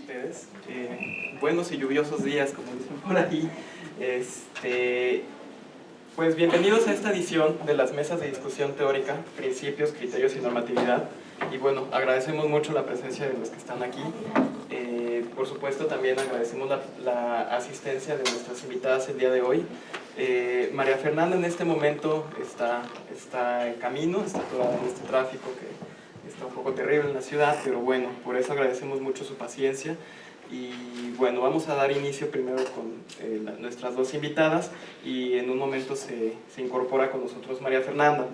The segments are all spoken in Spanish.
ustedes. Buenos y lluviosos días, como dicen por ahí. Pues bienvenidos a esta edición de las mesas de discusión teórica, principios, criterios y normatividad. Y bueno, agradecemos mucho la presencia de los que están aquí. Por supuesto, también agradecemos la asistencia de nuestras invitadas el día de hoy. María Fernanda en este momento está en camino, está atorada en este tráfico que está un poco terrible en la ciudad, pero bueno, por eso agradecemos mucho su paciencia. Y bueno, vamos a dar inicio primero con nuestras dos invitadas y en un momento se incorpora con nosotros María Fernanda.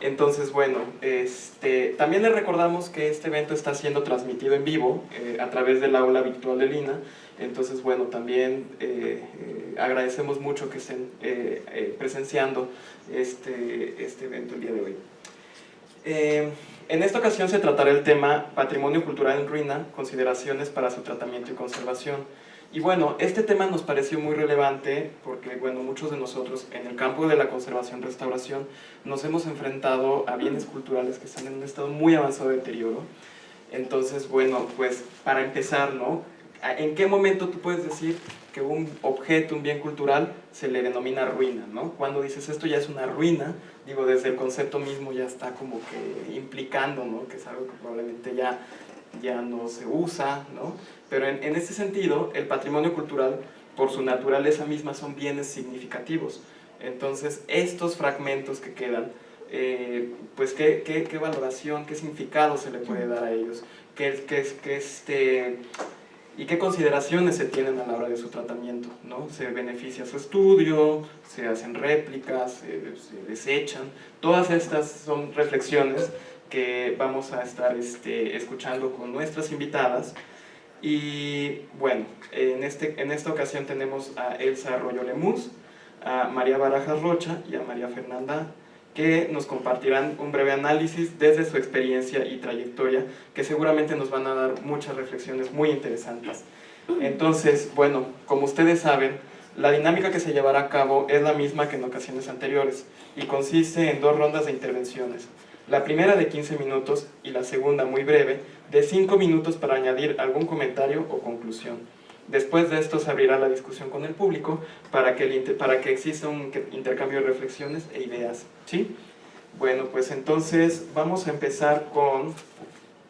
Entonces, bueno, también les recordamos que este evento está siendo transmitido en vivo a través del aula virtual de Lina. Entonces, bueno, también agradecemos mucho que estén presenciando este evento el día de hoy. En esta ocasión se tratará el tema Patrimonio Cultural en Ruina, consideraciones para su tratamiento y conservación. Y bueno, este tema nos pareció muy relevante porque, bueno, muchos de nosotros en el campo de la conservación-restauración nos hemos enfrentado a bienes culturales que están en un estado muy avanzado de deterioro. Entonces, bueno, pues para empezar, ¿no? ¿En qué momento tú puedes decir que un objeto, un bien cultural, se le denomina ruina, ¿no? Cuando dices esto ya es una ruina, digo, desde el concepto mismo ya está como que implicando, ¿no? Que es algo que probablemente ya no se usa, ¿no? Pero en ese sentido, el patrimonio cultural, por su naturaleza misma, son bienes significativos. Entonces, estos fragmentos que quedan, pues, ¿qué valoración, qué significado se le puede dar a ellos? ¿Y qué consideraciones se tienen a la hora de su tratamiento, ¿no? ¿Se beneficia su estudio? ¿Se hacen réplicas? ¿Se desechan? Todas estas son reflexiones que vamos a estar escuchando con nuestras invitadas. Y bueno, en esta ocasión tenemos a Elsa Arroyo Lemus, a María Barajas Rocha y a María Fernanda, que nos compartirán un breve análisis desde su experiencia y trayectoria, que seguramente nos van a dar muchas reflexiones muy interesantes. Entonces, bueno, como ustedes saben, la dinámica que se llevará a cabo es la misma que en ocasiones anteriores y consiste en 2 rondas de intervenciones. La primera de 15 minutos y la segunda, muy breve, de 5 minutos para añadir algún comentario o conclusión. Después de esto se abrirá la discusión con el público para que exista un intercambio de reflexiones e ideas, ¿sí? Bueno, pues entonces vamos a empezar con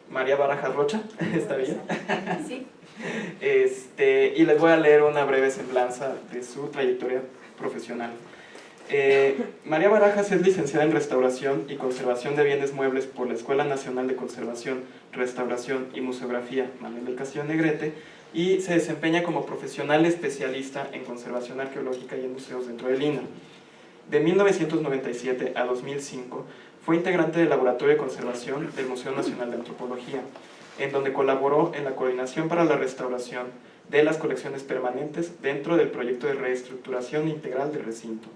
María Barajas Rocha, ¿está bien? Sí. Y les voy a leer una breve semblanza de su trayectoria profesional. María Barajas es licenciada en Restauración y Conservación de Bienes Muebles por la Escuela Nacional de Conservación, Restauración y Museografía Manuel del Castillo Negrete y se desempeña como profesional especialista en conservación arqueológica y en museos dentro del Lina. De 1997 a 2005 fue integrante del Laboratorio de Conservación del Museo Nacional de Antropología, en donde colaboró en la coordinación para la restauración de las colecciones permanentes dentro del proyecto de reestructuración integral del recinto.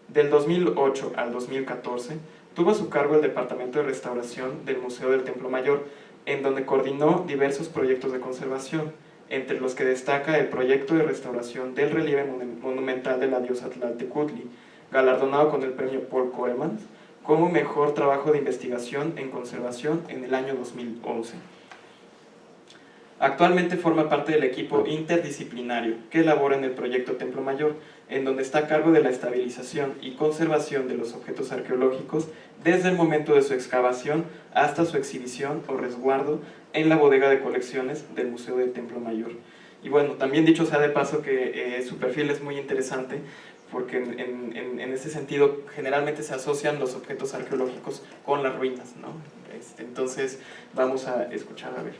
Del 2008 al 2014, tuvo a su cargo el Departamento de Restauración del Museo del Templo Mayor, en donde coordinó diversos proyectos de conservación, entre los que destaca el proyecto de restauración del relieve monumental de la diosa Tlaltecutli, galardonado con el premio Paul Koelmans, como mejor trabajo de investigación en conservación en el año 2011. Actualmente forma parte del equipo interdisciplinario que elabora en el proyecto Templo Mayor, en donde está a cargo de la estabilización y conservación de los objetos arqueológicos desde el momento de su excavación hasta su exhibición o resguardo en la bodega de colecciones del Museo del Templo Mayor. Y bueno, también dicho sea de paso que su perfil es muy interesante porque en ese sentido generalmente se asocian los objetos arqueológicos con las ruinas, ¿no? Entonces vamos a escuchar a ver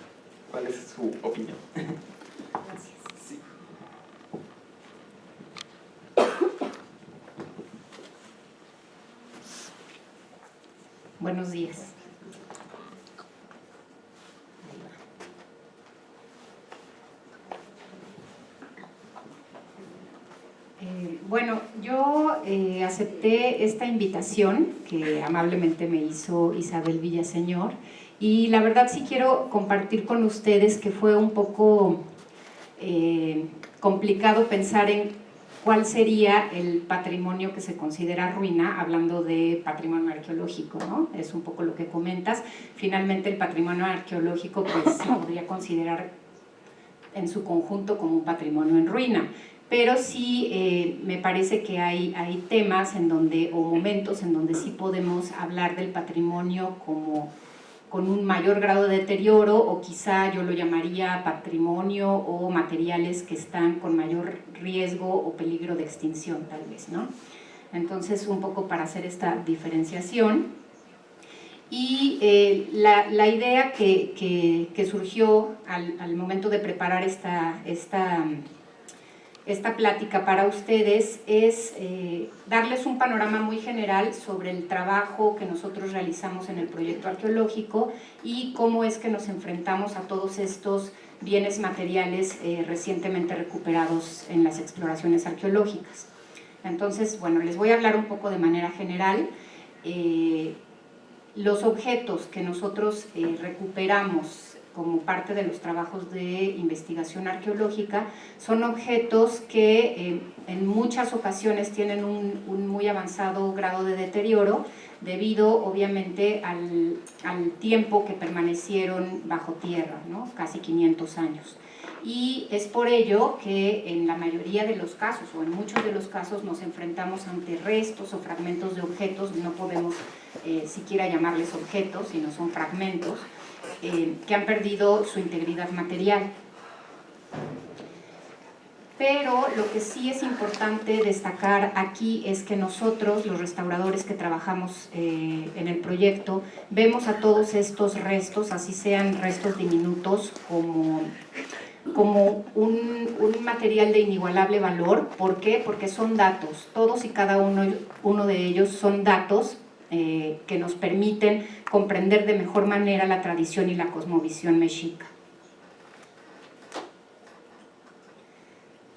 cuál es su opinión. Gracias. Sí. Buenos días. Bueno, yo acepté esta invitación que amablemente me hizo Isabel Villaseñor y la verdad sí quiero compartir con ustedes que fue un poco complicado pensar en cuál sería el patrimonio que se considera ruina, hablando de patrimonio arqueológico, ¿no? Es un poco lo que comentas. Finalmente el patrimonio arqueológico pues se podría considerar en su conjunto como un patrimonio en ruina. Pero sí me parece que hay temas en donde, o momentos en donde sí podemos hablar del patrimonio como con un mayor grado de deterioro, o quizá yo lo llamaría patrimonio o materiales que están con mayor riesgo o peligro de extinción, tal vez, ¿no? Entonces, un poco para hacer esta diferenciación. Y la idea que surgió al momento de preparar esta plática para ustedes es darles un panorama muy general sobre el trabajo que nosotros realizamos en el proyecto arqueológico y cómo es que nos enfrentamos a todos estos bienes materiales recientemente recuperados en las exploraciones arqueológicas. Entonces, bueno, les voy a hablar un poco de manera general. Los objetos que nosotros recuperamos como parte de los trabajos de investigación arqueológica son objetos que en muchas ocasiones tienen un muy avanzado grado de deterioro debido obviamente al tiempo que permanecieron bajo tierra, ¿no? Casi 500 años. Y es por ello que en la mayoría de los casos, o en muchos de los casos, nos enfrentamos ante restos o fragmentos de objetos, no podemos siquiera llamarles objetos, sino son fragmentos, que han perdido su integridad material. Pero lo que sí es importante destacar aquí es que nosotros, los restauradores que trabajamos en el proyecto, vemos a todos estos restos, así sean restos diminutos, como un material de inigualable valor. ¿Por qué? Porque son datos, todos y cada uno de ellos son datos que nos permiten comprender de mejor manera la tradición y la cosmovisión mexica.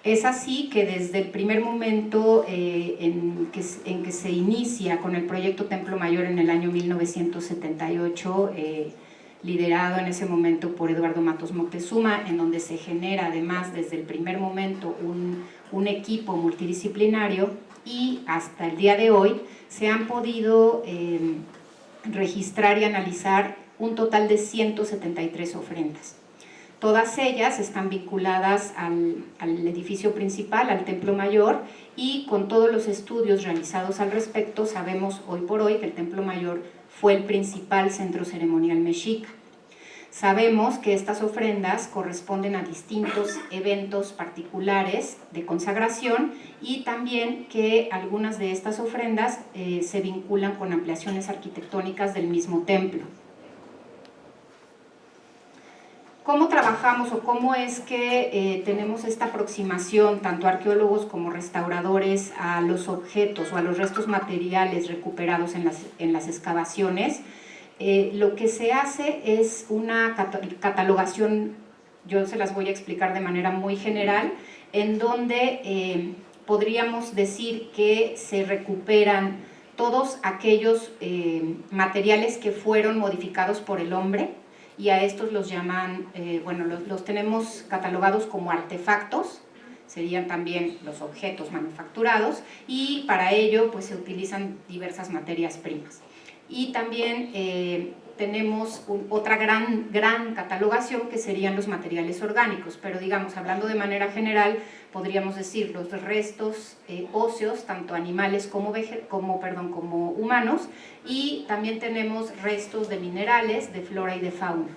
Es así que desde el primer momento en que se inicia con el proyecto Templo Mayor en el año 1978, liderado en ese momento por Eduardo Matos Moctezuma, en donde se genera además desde el primer momento un equipo multidisciplinario, y hasta el día de hoy se han podido registrar y analizar un total de 173 ofrendas. Todas ellas están vinculadas al edificio principal, al Templo Mayor, y con todos los estudios realizados al respecto sabemos hoy por hoy que el Templo Mayor fue el principal centro ceremonial mexica. Sabemos que estas ofrendas corresponden a distintos eventos particulares de consagración, y también que algunas de estas ofrendas se vinculan con ampliaciones arquitectónicas del mismo templo. ¿Cómo trabajamos o cómo es que tenemos esta aproximación, tanto arqueólogos como restauradores, a los objetos o a los restos materiales recuperados en las excavaciones? Lo que se hace es una catalogación, yo se las voy a explicar de manera muy general, en donde podríamos decir que se recuperan todos aquellos materiales que fueron modificados por el hombre, y a estos los llaman, los tenemos catalogados como artefactos, serían también los objetos manufacturados, y para ello pues se utilizan diversas materias primas. Y también tenemos otra gran catalogación que serían los materiales orgánicos, pero digamos, hablando de manera general, podríamos decir los restos óseos, tanto animales como humanos, y también tenemos restos de minerales, de flora y de fauna.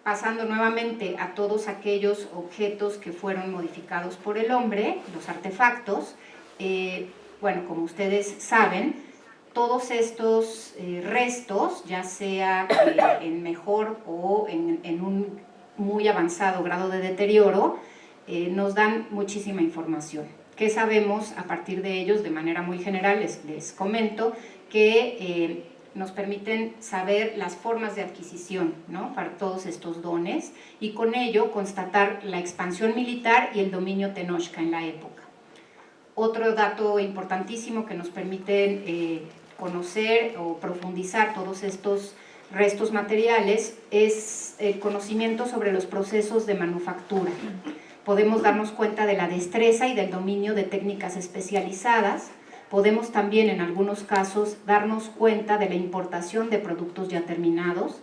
Pasando nuevamente a todos aquellos objetos que fueron modificados por el hombre, los artefactos, como ustedes saben, todos estos restos, ya sea en mejor o en un muy avanzado grado de deterioro, nos dan muchísima información. ¿Qué sabemos a partir de ellos? De manera muy general les comento que nos permiten saber las formas de adquisición, ¿no?, para todos estos dones, y con ello constatar la expansión militar y el dominio tenochca en la época. Otro dato importantísimo que nos permite conocer o profundizar todos estos restos materiales es el conocimiento sobre los procesos de manufactura. Podemos darnos cuenta de la destreza y del dominio de técnicas especializadas. Podemos también, en algunos casos, darnos cuenta de la importación de productos ya terminados,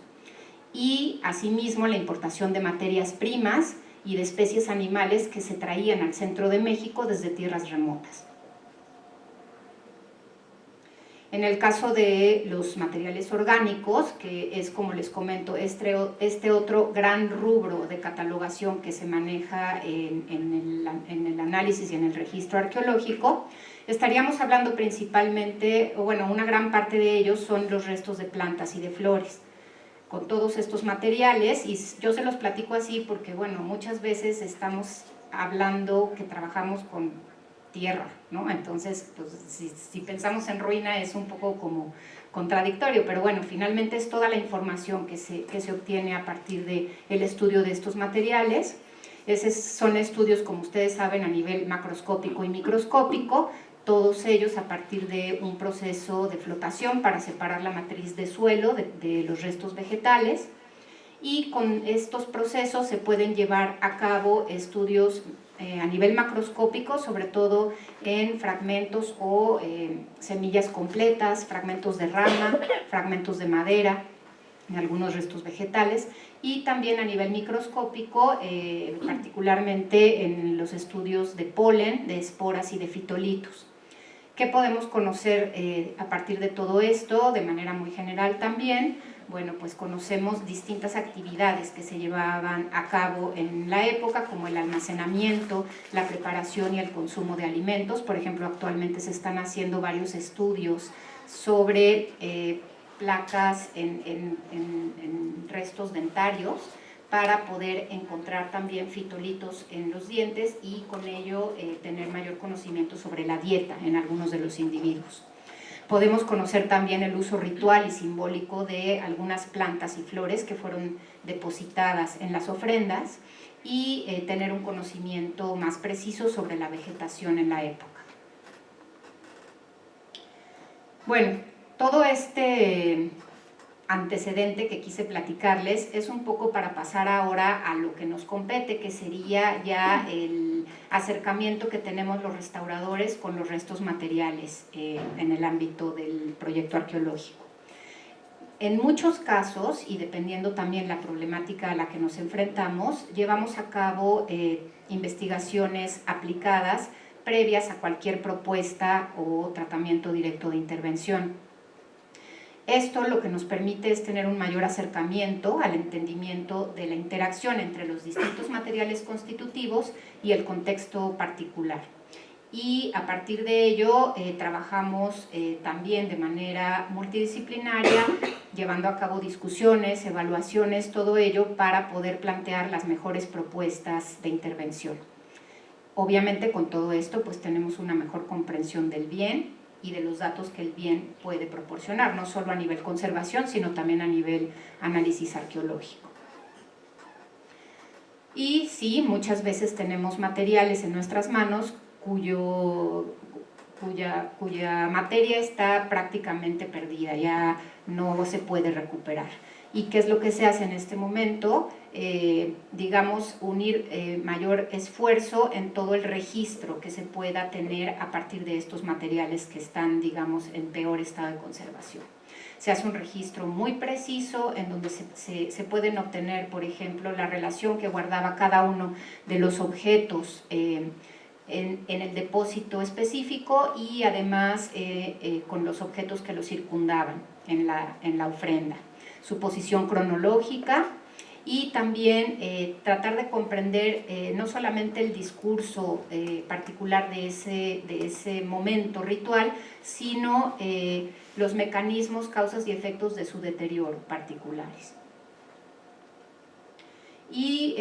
y asimismo la importación de materias primas y de especies animales que se traían al centro de México desde tierras remotas. En el caso de los materiales orgánicos, que es, como les comento, este otro gran rubro de catalogación que se maneja en el análisis y en el registro arqueológico, estaríamos hablando principalmente, o bueno, una gran parte de ellos son los restos de plantas y de flores. Con todos estos materiales, y yo se los platico así porque, bueno, muchas veces estamos hablando que trabajamos con tierra, ¿no? Entonces, pues, si pensamos en ruina es un poco como contradictorio, pero bueno, finalmente es toda la información que se obtiene a partir del estudio de estos materiales. Esos son estudios, como ustedes saben, a nivel macroscópico y microscópico, todos ellos a partir de un proceso de flotación para separar la matriz de suelo de los restos vegetales, y con estos procesos se pueden llevar a cabo estudios a nivel macroscópico, sobre todo en fragmentos o semillas completas, fragmentos de rama, fragmentos de madera, en algunos restos vegetales, y también a nivel microscópico, particularmente en los estudios de polen, de esporas y de fitolitos. ¿Qué podemos conocer a partir de todo esto? De manera muy general también, bueno, pues conocemos distintas actividades que se llevaban a cabo en la época, como el almacenamiento, la preparación y el consumo de alimentos. Por ejemplo, actualmente se están haciendo varios estudios sobre placas en restos dentarios, para poder encontrar también fitolitos en los dientes y con ello tener mayor conocimiento sobre la dieta en algunos de los individuos. Podemos conocer también el uso ritual y simbólico de algunas plantas y flores que fueron depositadas en las ofrendas, y tener un conocimiento más preciso sobre la vegetación en la época. Bueno, todo este antecedente que quise platicarles es un poco para pasar ahora a lo que nos compete, que sería ya el acercamiento que tenemos los restauradores con los restos materiales en el ámbito del proyecto arqueológico. En muchos casos, y dependiendo también la problemática a la que nos enfrentamos, llevamos a cabo investigaciones aplicadas previas a cualquier propuesta o tratamiento directo de intervención. Esto lo que nos permite es tener un mayor acercamiento al entendimiento de la interacción entre los distintos materiales constitutivos y el contexto particular. Y a partir de ello trabajamos también de manera multidisciplinaria, llevando a cabo discusiones, evaluaciones, todo ello para poder plantear las mejores propuestas de intervención. Obviamente con todo esto pues tenemos una mejor comprensión del bien y de los datos que el bien puede proporcionar, no solo a nivel conservación, sino también a nivel análisis arqueológico. Y sí, muchas veces tenemos materiales en nuestras manos cuya materia está prácticamente perdida, ya no se puede recuperar. ¿Y qué es lo que se hace en este momento? Digamos, unir mayor esfuerzo en todo el registro que se pueda tener a partir de estos materiales que están, digamos, en peor estado de conservación. Se hace un registro muy preciso en donde se pueden obtener, por ejemplo, la relación que guardaba cada uno de los objetos en el depósito específico, y además con los objetos que lo circundaban en la ofrenda, su posición cronológica, y también tratar de comprender no solamente el discurso particular de ese momento ritual, sino los mecanismos, causas y efectos de su deterioro particulares. Y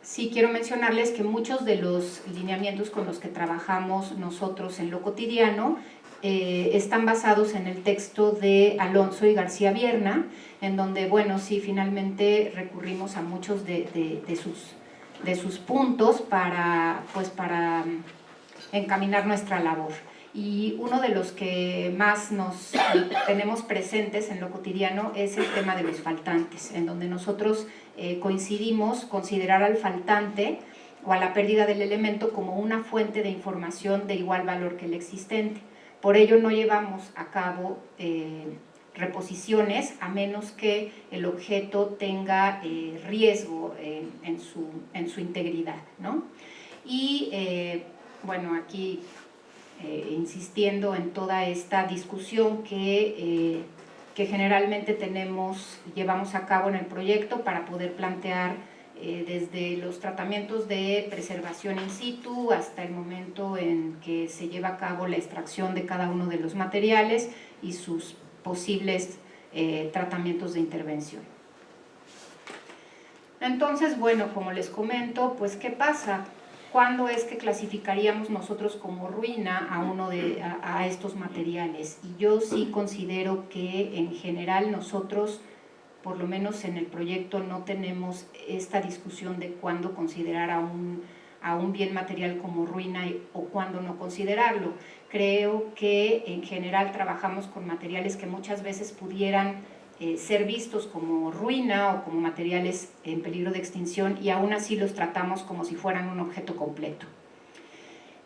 sí quiero mencionarles que muchos de los lineamientos con los que trabajamos nosotros en lo cotidiano están basados en el texto de Alonso y García Vierna, en donde, bueno, sí, finalmente recurrimos a muchos de sus puntos para encaminar nuestra labor. Y uno de los que más nos tenemos presentes en lo cotidiano es el tema de los faltantes, en donde nosotros coincidimos considerar al faltante o a la pérdida del elemento como una fuente de información de igual valor que el existente. Por ello no llevamos a cabo reposiciones a menos que el objeto tenga riesgo en su integridad, ¿no? Y bueno, aquí insistiendo en toda esta discusión que generalmente llevamos a cabo en el proyecto para poder plantear desde los tratamientos de preservación in situ hasta el momento en que se lleva a cabo la extracción de cada uno de los materiales y sus posibles tratamientos de intervención. Entonces, bueno, como les comento, pues ¿qué pasa? ¿Cuándo es que clasificaríamos nosotros como ruina a estos materiales? Y yo sí considero que en general nosotros, por lo menos en el proyecto, no tenemos esta discusión de cuándo considerar a un bien material como ruina o cuándo no considerarlo. Creo que en general trabajamos con materiales que muchas veces pudieran ser vistos como ruina o como materiales en peligro de extinción y aún así los tratamos como si fueran un objeto completo.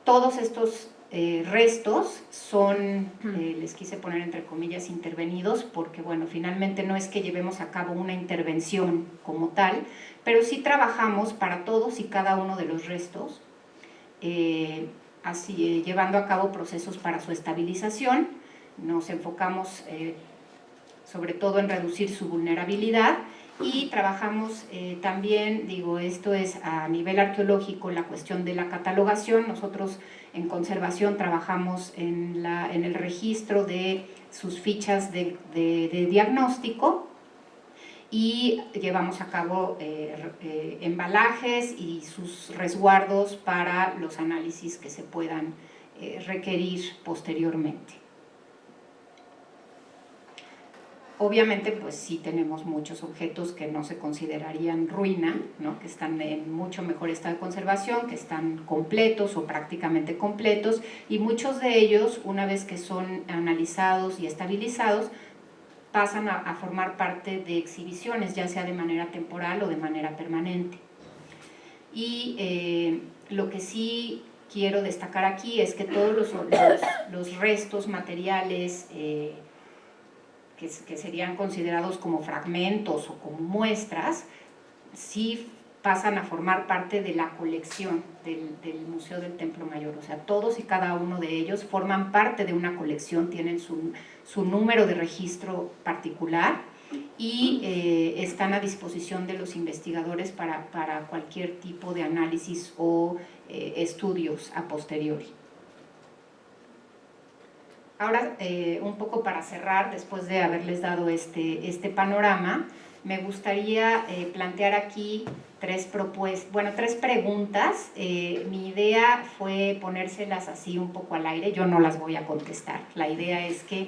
Todos estos restos son, les quise poner entre comillas, intervenidos, porque bueno, finalmente no es que llevemos a cabo una intervención como tal, pero sí trabajamos para todos y cada uno de los restos, llevando a cabo procesos para su estabilización. Nos enfocamos sobre todo en reducir su vulnerabilidad y trabajamos también, digo, esto es a nivel arqueológico, la cuestión de la catalogación. Nosotros en conservación trabajamos en el registro de sus fichas de diagnóstico y llevamos a cabo embalajes y sus resguardos para los análisis que se puedan requerir posteriormente. Obviamente, pues sí tenemos muchos objetos que no se considerarían ruina, ¿no? Que están en mucho mejor estado de conservación, que están completos o prácticamente completos, y muchos de ellos, una vez que son analizados y estabilizados, pasan a formar parte de exhibiciones, ya sea de manera temporal o de manera permanente. Y lo que sí quiero destacar aquí es que todos los restos materiales que serían considerados como fragmentos o como muestras, sí pasan a formar parte de la colección del Museo del Templo Mayor. O sea, todos y cada uno de ellos forman parte de una colección, tienen su número de registro particular y están a disposición de los investigadores para cualquier tipo de análisis o estudios a posteriori. Ahora, un poco para cerrar, después de haberles dado este panorama, me gustaría plantear aquí tres preguntas. Mi idea fue ponérselas así un poco al aire, yo no las voy a contestar. La idea es que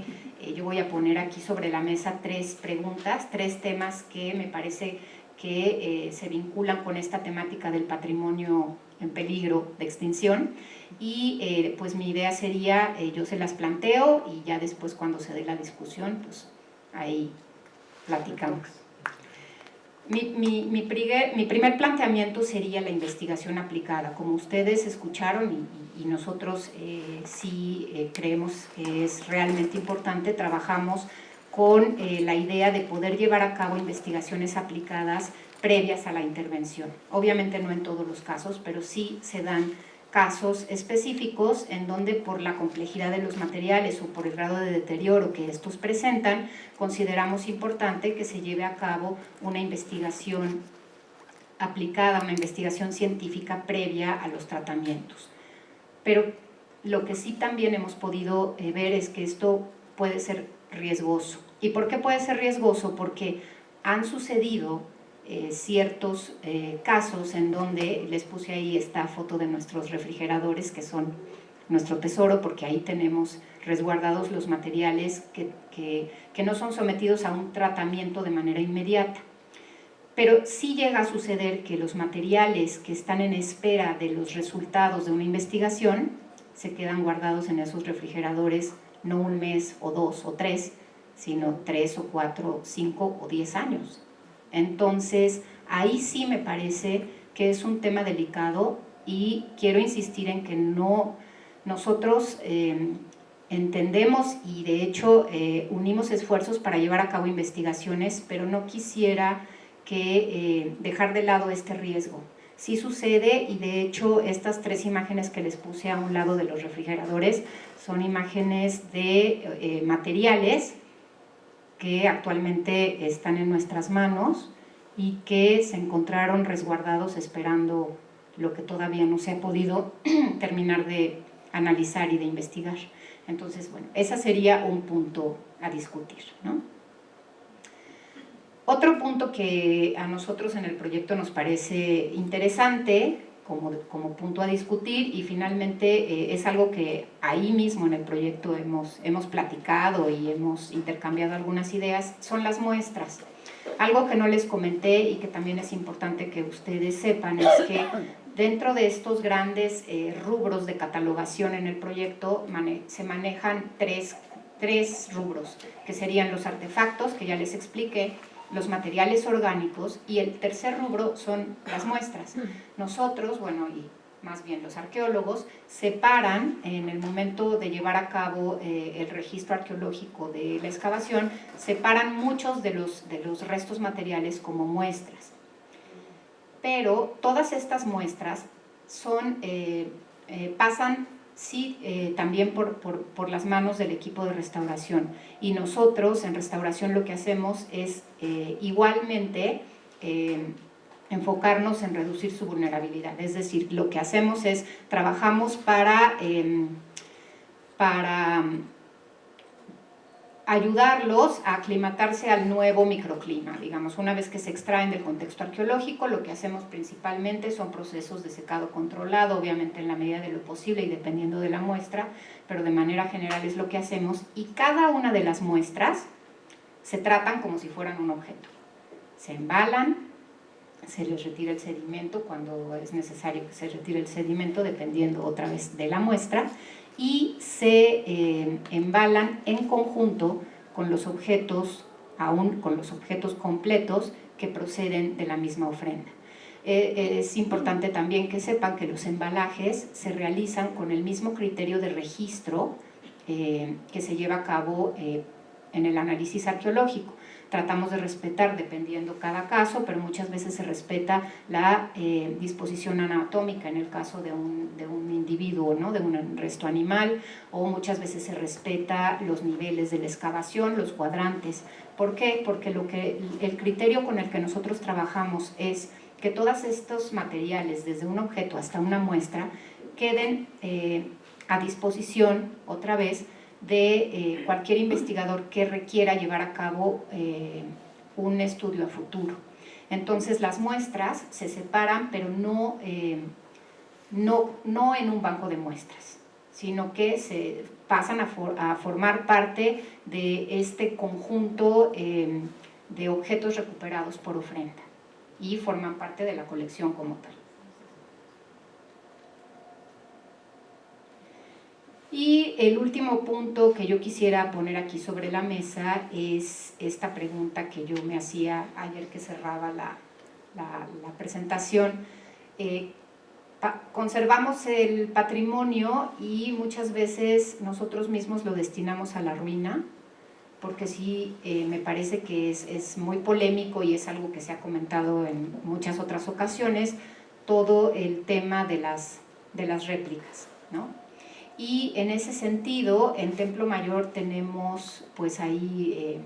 yo voy a poner aquí sobre la mesa tres preguntas, tres temas que me parece que se vinculan con esta temática del patrimonio en peligro de extinción. Y pues mi idea sería, yo se las planteo y ya después cuando se dé la discusión, pues ahí platicamos. Mi primer planteamiento sería la investigación aplicada. Como ustedes escucharon y nosotros sí creemos que es realmente importante, trabajamos con la idea de poder llevar a cabo investigaciones aplicadas previas a la intervención. Obviamente no en todos los casos, pero sí se dan casos específicos en donde por la complejidad de los materiales o por el grado de deterioro que estos presentan, consideramos importante que se lleve a cabo una investigación aplicada, una investigación científica previa a los tratamientos. Pero lo que sí también hemos podido ver es que esto puede ser riesgoso. ¿Y por qué puede ser riesgoso? Porque han sucedido ciertos casos en donde, les puse ahí esta foto de nuestros refrigeradores que son nuestro tesoro, porque ahí tenemos resguardados los materiales que no son sometidos a un tratamiento de manera inmediata. Pero sí llega a suceder que los materiales que están en espera de los resultados de una investigación se quedan guardados en esos refrigeradores no un mes o 2 o 3, sino 3 o 4, 5 o 10 años. Entonces, ahí sí me parece que es un tema delicado y quiero insistir en que nosotros entendemos y de hecho unimos esfuerzos para llevar a cabo investigaciones, pero no quisiera que dejar de lado este riesgo. Sí sucede, y de hecho estas 3 imágenes que les puse a un lado de los refrigeradores son imágenes de materiales que actualmente están en nuestras manos y que se encontraron resguardados esperando lo que todavía no se ha podido terminar de analizar y de investigar. Entonces, bueno, ese sería un punto a discutir, ¿no? Otro punto que a nosotros en el proyecto nos parece interesante como punto a discutir, y finalmente es algo que ahí mismo en el proyecto hemos platicado y hemos intercambiado algunas ideas, son las muestras. Algo que no les comenté y que también es importante que ustedes sepan es que dentro de estos grandes rubros de catalogación en el proyecto se manejan tres rubros, que serían los artefactos, que ya les expliqué, los materiales orgánicos, y el tercer rubro son las muestras. Nosotros, bueno, y más bien los arqueólogos, separan en el momento de llevar a cabo el registro arqueológico de la excavación, separan muchos de los restos materiales como muestras. Pero todas estas muestras pasan también por las manos del equipo de restauración, y nosotros en restauración lo que hacemos es igualmente enfocarnos en reducir su vulnerabilidad. Es decir, lo que hacemos es trabajamos para ayudarlos a aclimatarse al nuevo microclima. Digamos, una vez que se extraen del contexto arqueológico, lo que hacemos principalmente son procesos de secado controlado, obviamente en la medida de lo posible y dependiendo de la muestra, pero de manera general es lo que hacemos, y cada una de las muestras se tratan como si fueran un objeto. Se embalan, se les retira el sedimento cuando es necesario que se retire el sedimento, dependiendo otra vez de la muestra, y se embalan en conjunto con los objetos, aún con los objetos completos que proceden de la misma ofrenda. Es importante también que sepan que los embalajes se realizan con el mismo criterio de registro que se lleva a cabo en el análisis arqueológico. Tratamos de respetar, dependiendo cada caso, pero muchas veces se respeta la disposición anatómica en el caso de un individuo, ¿no? De un resto animal, o muchas veces se respeta los niveles de la excavación, los cuadrantes. ¿Por qué? Porque el criterio con el que nosotros trabajamos es que todos estos materiales, desde un objeto hasta una muestra, queden a disposición, otra vez, de cualquier investigador que requiera llevar a cabo un estudio a futuro. Entonces las muestras se separan, pero no en un banco de muestras, sino que se pasan a formar parte de este conjunto de objetos recuperados por ofrenda y forman parte de la colección como tal. Y el último punto que yo quisiera poner aquí sobre la mesa es esta pregunta que yo me hacía ayer que cerraba la presentación. Conservamos el patrimonio y muchas veces nosotros mismos lo destinamos a la ruina, porque sí me parece que es muy polémico y es algo que se ha comentado en muchas otras ocasiones, todo el tema de las réplicas, ¿no? Y en ese sentido, en Templo Mayor tenemos pues ahí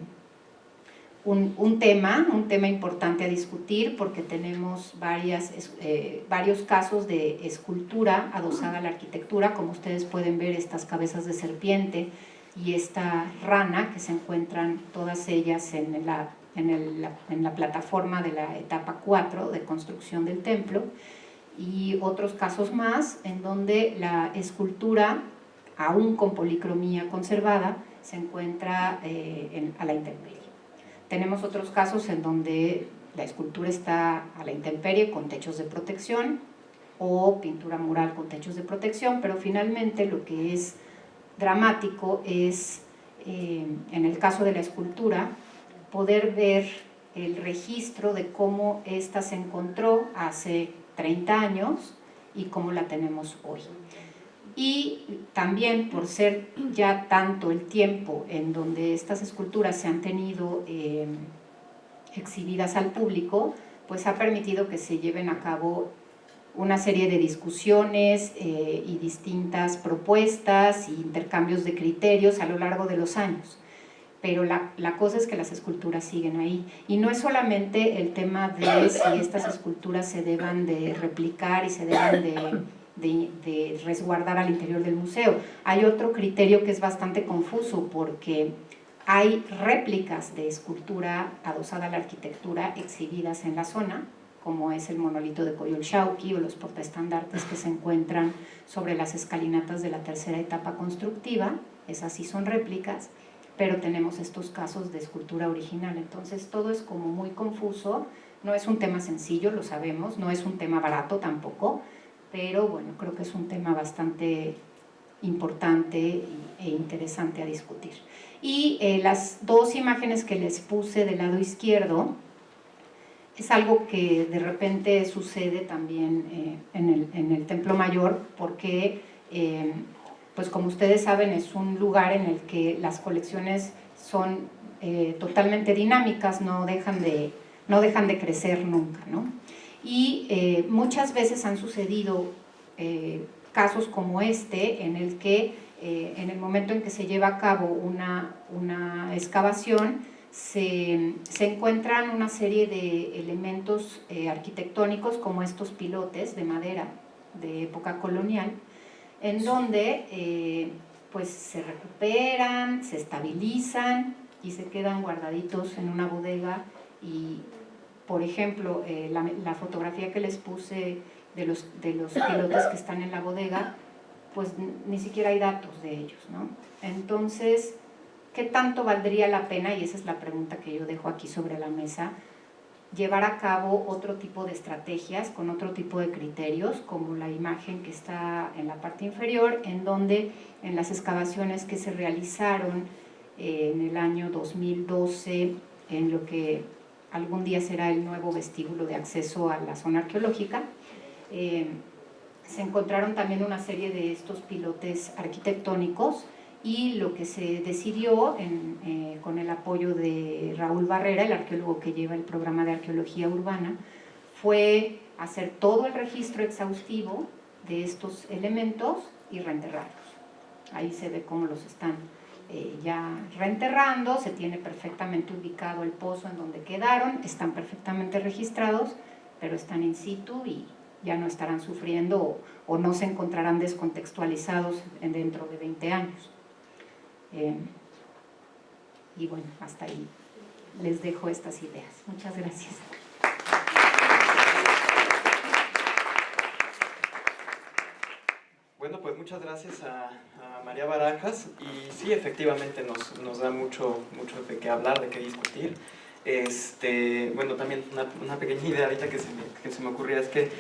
un tema importante a discutir, porque tenemos varios casos de escultura adosada a la arquitectura, como ustedes pueden ver, estas cabezas de serpiente y esta rana, que se encuentran todas ellas en la plataforma de la etapa 4 de construcción del templo, y otros casos más en donde la escultura, aún con policromía conservada, se encuentra a la intemperie. Tenemos otros casos en donde la escultura está a la intemperie con techos de protección, o pintura mural con techos de protección, pero finalmente lo que es dramático es, en el caso de la escultura, poder ver el registro de cómo ésta se encontró hace 30 años y cómo la tenemos hoy. Y también por ser ya tanto el tiempo en donde estas esculturas se han tenido exhibidas al público, pues ha permitido que se lleven a cabo una serie de discusiones y distintas propuestas e intercambios de criterios a lo largo de los años. Pero la cosa es que las esculturas siguen ahí. Y no es solamente el tema de si estas esculturas se deban de replicar y se deban de resguardar al interior del museo. Hay otro criterio que es bastante confuso porque hay réplicas de escultura adosada a la arquitectura exhibidas en la zona, como es el monolito de Coyolxauhqui o los portaestandartes que se encuentran sobre las escalinatas de la tercera etapa constructiva. Esas sí son réplicas, pero tenemos estos casos de escultura original. Entonces todo es como muy confuso, no es un tema sencillo, lo sabemos, no es un tema barato tampoco, pero bueno, creo que es un tema bastante importante e interesante a discutir. Y las dos imágenes que les puse del lado izquierdo es algo que de repente sucede también en el Templo Mayor, porque pues como ustedes saben es un lugar en el que las colecciones son totalmente dinámicas, no dejan de crecer nunca, ¿no? Y muchas veces han sucedido casos como este, en el que en el momento en que se lleva a cabo una excavación, se encuentran una serie de elementos arquitectónicos como estos pilotes de madera de época colonial, en donde pues se recuperan, se estabilizan y se quedan guardaditos en una bodega. Y por ejemplo, la fotografía que les puse de los pilotes que están en la bodega, pues ni siquiera hay datos de ellos, ¿no? Entonces, ¿qué tanto valdría la pena? Y esa es la pregunta que yo dejo aquí sobre la mesa, llevar a cabo otro tipo de estrategias con otro tipo de criterios, como la imagen que está en la parte inferior, en donde en las excavaciones que se realizaron en el año 2012, en lo que algún día será el nuevo vestíbulo de acceso a la zona arqueológica, se encontraron también una serie de estos pilotes arquitectónicos, y lo que se decidió con el apoyo de Raúl Barrera, el arqueólogo que lleva el programa de arqueología urbana, fue hacer todo el registro exhaustivo de estos elementos y reenterrarlos. Ahí se ve cómo los están ya reenterrando, se tiene perfectamente ubicado el pozo en donde quedaron, están perfectamente registrados, pero están in situ y ya no estarán sufriendo o no se encontrarán descontextualizados dentro de 20 años. Y bueno, hasta ahí les dejo estas ideas. Muchas gracias. Bueno, pues muchas gracias a María Barajas, y sí, efectivamente nos da mucho de qué hablar, de qué discutir. Bueno, también una pequeña idea ahorita que se me ocurría es que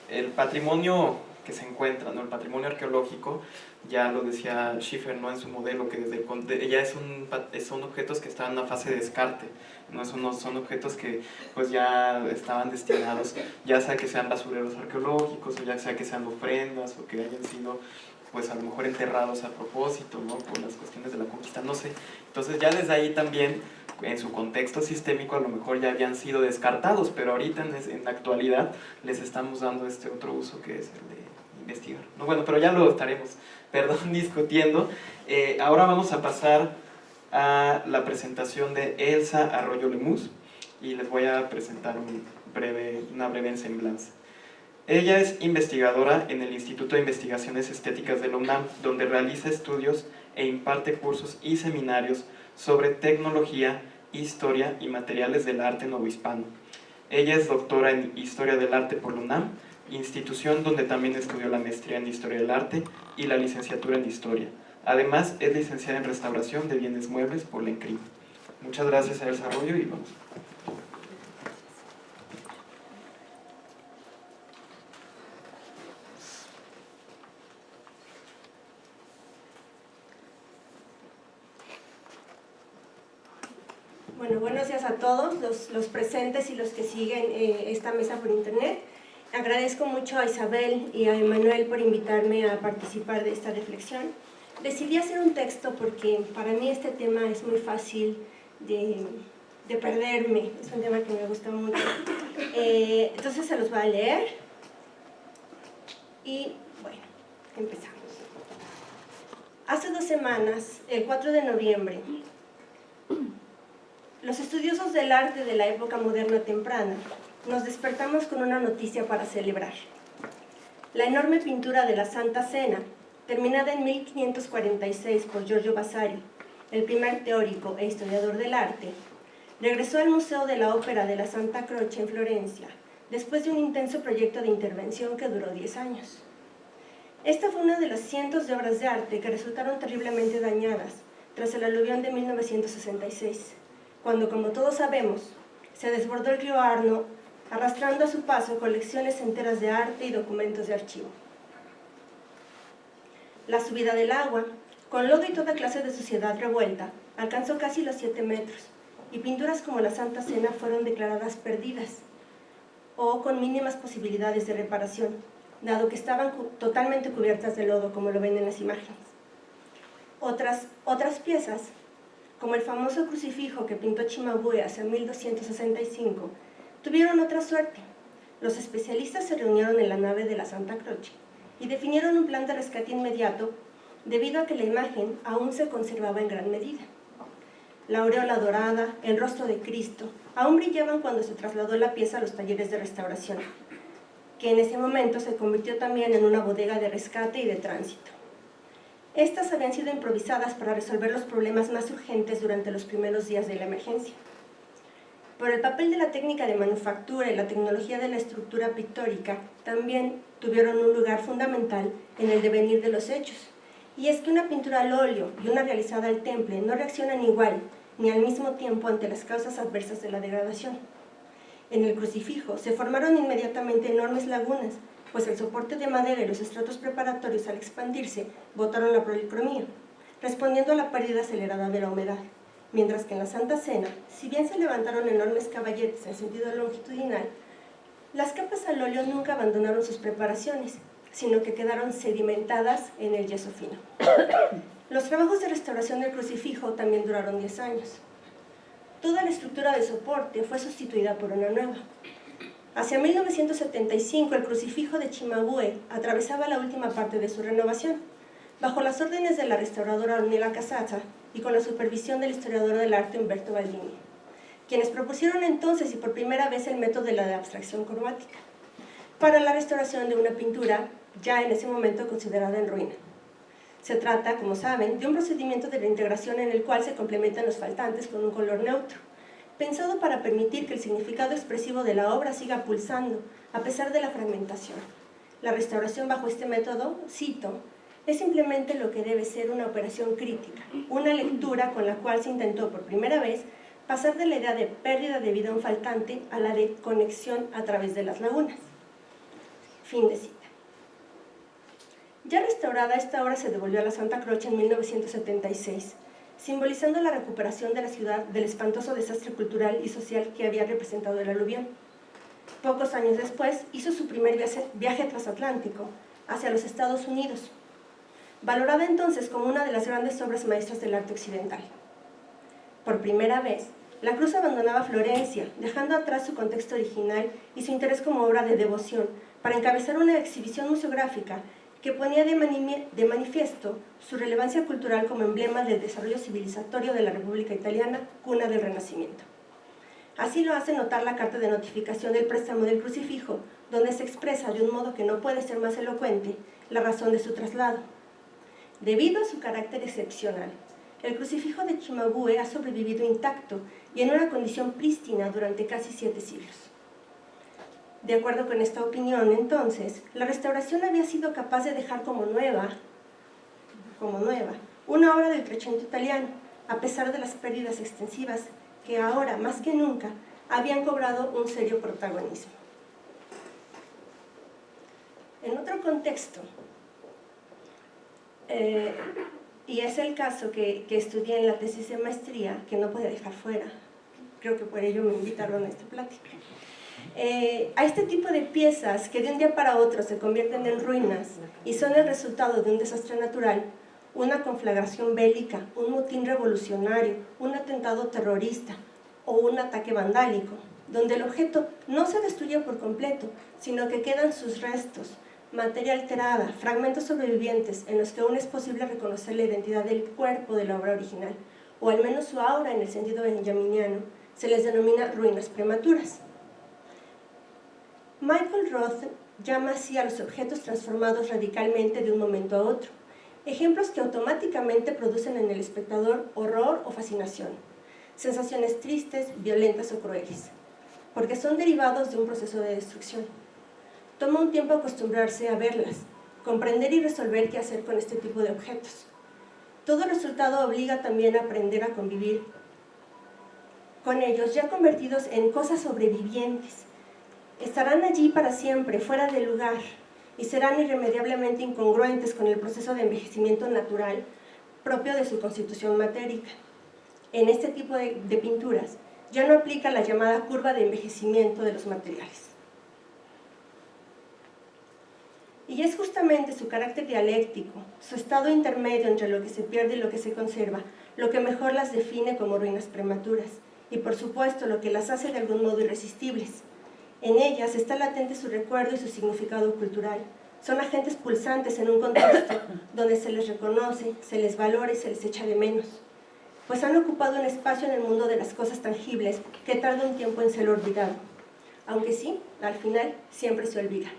el patrimonio que se encuentra, ¿no? El patrimonio arqueológico, ya lo decía Schiffer, ¿no? En su modelo, que ya son objetos que están en una fase de descarte, ¿no? Son objetos que pues ya estaban destinados, ya sea que sean basureros arqueológicos, o ya sea que sean ofrendas, o que hayan sido pues a lo mejor enterrados a propósito, ¿no? Por las cuestiones de la conquista, no sé. Entonces ya desde ahí también, en su contexto sistémico, a lo mejor ya habían sido descartados, pero ahorita en la actualidad les estamos dando este otro uso, que es el de investigar, ¿no? Bueno, pero ya lo estaremos, discutiendo. Ahora vamos a pasar a la presentación de Elsa Arroyo Lemus, y les voy a presentar una breve semblanza. Ella es investigadora en el Instituto de Investigaciones Estéticas de la UNAM, donde realiza estudios e imparte cursos y seminarios sobre tecnología, historia y materiales del arte novohispano. Ella es doctora en Historia del Arte por la UNAM, institución donde también estudió la maestría en Historia del Arte y la licenciatura en Historia. Además, es licenciada en Restauración de Bienes Muebles por la ENCRIM. Muchas gracias a Elsa Arroyo, y vamos. Bueno, buenos días a todos los presentes y los que siguen esta mesa por internet. agradezco mucho a Isabel y a Emanuel por invitarme a participar de esta reflexión. Decidí hacer un texto porque para mí este tema es muy fácil de perderme, es un tema que me gusta mucho. Entonces se los voy a leer y bueno, empezamos. Hace 2 semanas, el 4 de noviembre, los estudiosos del arte de la época moderna temprana nos despertamos con una noticia para celebrar. La enorme pintura de la Santa Cena, terminada en 1546 por Giorgio Vasari, el primer teórico e historiador del arte, regresó al Museo de la Ópera de la Santa Croce en Florencia, después de un intenso proyecto de intervención que duró 10 años. Esta fue una de las cientos de obras de arte que resultaron terriblemente dañadas tras el aluvión de 1966, cuando, como todos sabemos, se desbordó el río Arno, arrastrando a su paso colecciones enteras de arte y documentos de archivo. La subida del agua, con lodo y toda clase de suciedad revuelta, alcanzó casi los 7 metros, y pinturas como la Santa Cena fueron declaradas perdidas, o con mínimas posibilidades de reparación, dado que estaban totalmente cubiertas de lodo, como lo ven en las imágenes. Otras piezas, como el famoso crucifijo que pintó Cimabue hacia 1265, tuvieron otra suerte. Los especialistas se reunieron en la nave de la Santa Croce y definieron un plan de rescate inmediato debido a que la imagen aún se conservaba en gran medida. La aureola dorada, el rostro de Cristo, aún brillaban cuando se trasladó la pieza a los talleres de restauración, que en ese momento se convirtió también en una bodega de rescate y de tránsito. Estas habían sido improvisadas para resolver los problemas más urgentes durante los primeros días de la emergencia. Por el papel de la técnica de manufactura y la tecnología de la estructura pictórica también tuvieron un lugar fundamental en el devenir de los hechos. Y es que una pintura al óleo y una realizada al temple no reaccionan igual ni al mismo tiempo ante las causas adversas de la degradación. En el crucifijo se formaron inmediatamente enormes lagunas, pues el soporte de madera y los estratos preparatorios al expandirse botaron la policromía, respondiendo a la pérdida acelerada de la humedad. Mientras que en la Santa Cena, si bien se levantaron enormes caballetes en sentido longitudinal, las capas al óleo nunca abandonaron sus preparaciones, sino que quedaron sedimentadas en el yeso fino. Los trabajos de restauración del crucifijo también duraron 10 años. Toda la estructura de soporte fue sustituida por una nueva. Hacia 1975, el crucifijo de Cimabue atravesaba la última parte de su renovación, bajo las órdenes de la restauradora Ornella Casazza y con la supervisión del historiador del arte Umberto Baldini, quienes propusieron entonces y por primera vez el método de la abstracción cromática para la restauración de una pintura ya en ese momento considerada en ruina. Se trata, como saben, de un procedimiento de reintegración en el cual se complementan los faltantes con un color neutro, pensado para permitir que el significado expresivo de la obra siga pulsando a pesar de la fragmentación. La restauración bajo este método, cito, es simplemente lo que debe ser una operación crítica, una lectura con la cual se intentó por primera vez pasar de la idea de pérdida de vida a un faltante a la de conexión a través de las lagunas. Fin de cita. Ya restaurada, esta obra se devolvió a la Santa Croce en 1976, simbolizando la recuperación de la ciudad del espantoso desastre cultural y social que había representado el aluvión. Pocos años después, hizo su primer viaje transatlántico hacia los Estados Unidos, valorada entonces como una de las grandes obras maestras del arte occidental. Por primera vez, la cruz abandonaba Florencia, dejando atrás su contexto original y su interés como obra de devoción, para encabezar una exhibición museográfica que ponía de manifiesto su relevancia cultural como emblema del desarrollo civilizatorio de la República Italiana, cuna del Renacimiento. Así lo hace notar la carta de notificación del préstamo del crucifijo, donde se expresa de un modo que no puede ser más elocuente la razón de su traslado. Debido a su carácter excepcional, el crucifijo de Cimabue ha sobrevivido intacto y en una condición prístina durante casi 7 siglos. De acuerdo con esta opinión, entonces, la restauración había sido capaz de dejar como nueva, una obra del Trecento italiano, a pesar de las pérdidas extensivas que ahora, más que nunca, habían cobrado un serio protagonismo. En otro contexto, y es el caso que estudié en la tesis de maestría, que no podía dejar fuera, creo que por ello me invitaron a esta plática. A este tipo de piezas que de un día para otro se convierten en ruinas y son el resultado de un desastre natural, una conflagración bélica, un motín revolucionario, un atentado terrorista o un ataque vandálico, donde el objeto no se destruye por completo, sino que quedan sus restos, materia alterada, fragmentos sobrevivientes en los que aún es posible reconocer la identidad del cuerpo de la obra original, o al menos su aura en el sentido benjaminiano, se les denomina ruinas prematuras. Michael Roth llama así a los objetos transformados radicalmente de un momento a otro, ejemplos que automáticamente producen en el espectador horror o fascinación, sensaciones tristes, violentas o crueles, porque son derivados de un proceso de destrucción. Toma un tiempo acostumbrarse a verlas, comprender y resolver qué hacer con este tipo de objetos. Todo resultado obliga también a aprender a convivir con ellos, ya convertidos en cosas sobrevivientes. Estarán allí para siempre, fuera de lugar, y serán irremediablemente incongruentes con el proceso de envejecimiento natural propio de su constitución matérica. En este tipo de pinturas ya no aplica la llamada curva de envejecimiento de los materiales. Y es justamente su carácter dialéctico, su estado intermedio entre lo que se pierde y lo que se conserva, lo que mejor las define como ruinas prematuras, y por supuesto lo que las hace de algún modo irresistibles. En ellas está latente su recuerdo y su significado cultural. Son agentes pulsantes en un contexto donde se les reconoce, se les valora y se les echa de menos, pues han ocupado un espacio en el mundo de las cosas tangibles que tarda un tiempo en ser olvidado, aunque sí, al final siempre se olvida.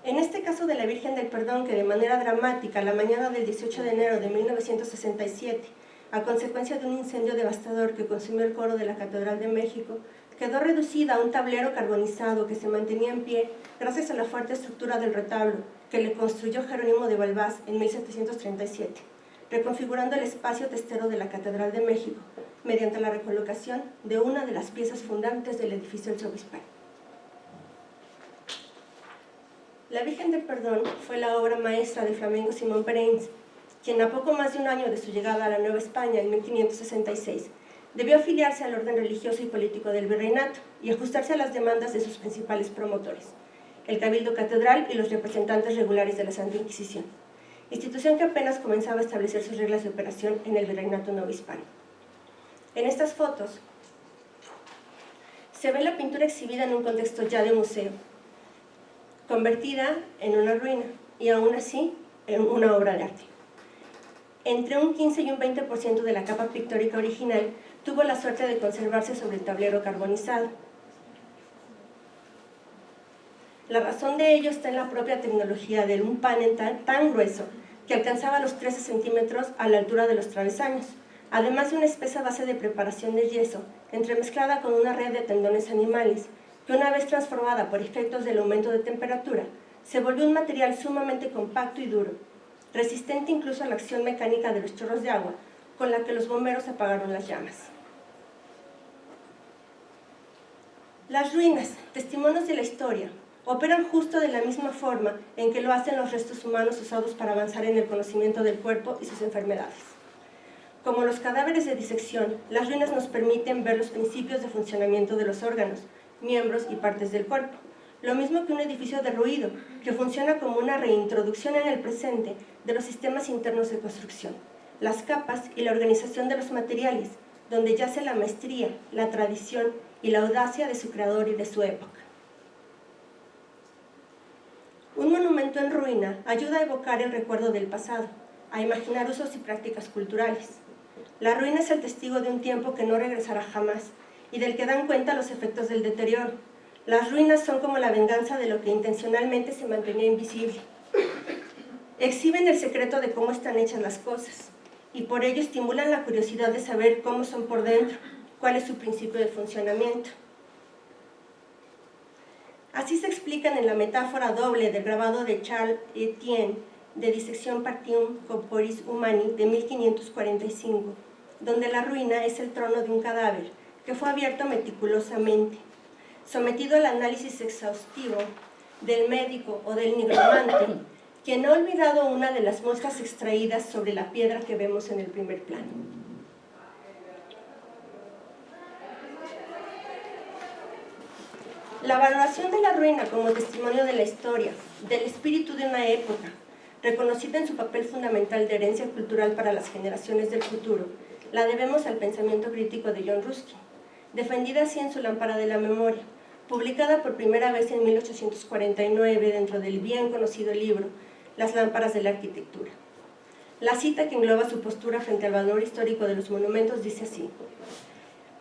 En este caso de la Virgen del Perdón, que de manera dramática, la mañana del 18 de enero de 1967, a consecuencia de un incendio devastador que consumió el coro de la Catedral de México, quedó reducida a un tablero carbonizado que se mantenía en pie gracias a la fuerte estructura del retablo que le construyó Jerónimo de Balbás en 1737, reconfigurando el espacio testero de la Catedral de México mediante la recolocación de una de las piezas fundantes del edificio del Sobispal. La Virgen del Perdón fue la obra maestra del flamenco Simón Pereins, quien a poco más de un año de su llegada a la Nueva España en 1566 debió afiliarse al orden religioso y político del virreinato y ajustarse a las demandas de sus principales promotores, el Cabildo Catedral y los representantes regulares de la Santa Inquisición, institución que apenas comenzaba a establecer sus reglas de operación en el virreinato novohispano. En estas fotos se ve la pintura exhibida en un contexto ya de museo, convertida en una ruina y aún así en una obra de arte. Entre un 15 y un 20% de la capa pictórica original tuvo la suerte de conservarse sobre el tablero carbonizado. La razón de ello está en la propia tecnología de un panel tan grueso que alcanzaba los 13 centímetros a la altura de los travesaños, además de una espesa base de preparación de yeso, entremezclada con una red de tendones animales, que una vez transformada por efectos del aumento de temperatura, se volvió un material sumamente compacto y duro, resistente incluso a la acción mecánica de los chorros de agua con la que los bomberos apagaron las llamas. Las ruinas, testimonios de la historia, operan justo de la misma forma en que lo hacen los restos humanos usados para avanzar en el conocimiento del cuerpo y sus enfermedades. Como los cadáveres de disección, las ruinas nos permiten ver los principios de funcionamiento de los órganos, miembros y partes del cuerpo, lo mismo que un edificio derruido, que funciona como una reintroducción en el presente de los sistemas internos de construcción, las capas y la organización de los materiales, donde yace la maestría, la tradición y la audacia de su creador y de su época. Un monumento en ruina ayuda a evocar el recuerdo del pasado, a imaginar usos y prácticas culturales. La ruina es el testigo de un tiempo que no regresará jamás y del que dan cuenta los efectos del deterioro. Las ruinas son como la venganza de lo que intencionalmente se mantenía invisible. Exhiben el secreto de cómo están hechas las cosas y por ello estimulan la curiosidad de saber cómo son por dentro, cuál es su principio de funcionamiento. Así se explican en la metáfora doble del grabado de Charles Etienne de Dissección Partium Corporis Humani de 1545, donde la ruina es el trono de un cadáver que fue abierto meticulosamente, sometido al análisis exhaustivo del médico o del nigromante, quien ha olvidado una de las muestras extraídas sobre la piedra que vemos en el primer plano. La valoración de la ruina como testimonio de la historia, del espíritu de una época, reconocida en su papel fundamental de herencia cultural para las generaciones del futuro, la debemos al pensamiento crítico de John Ruskin, defendida así en su Lámpara de la Memoria, publicada por primera vez en 1849 dentro del bien conocido libro Las lámparas de la arquitectura. La cita que engloba su postura frente al valor histórico de los monumentos dice así: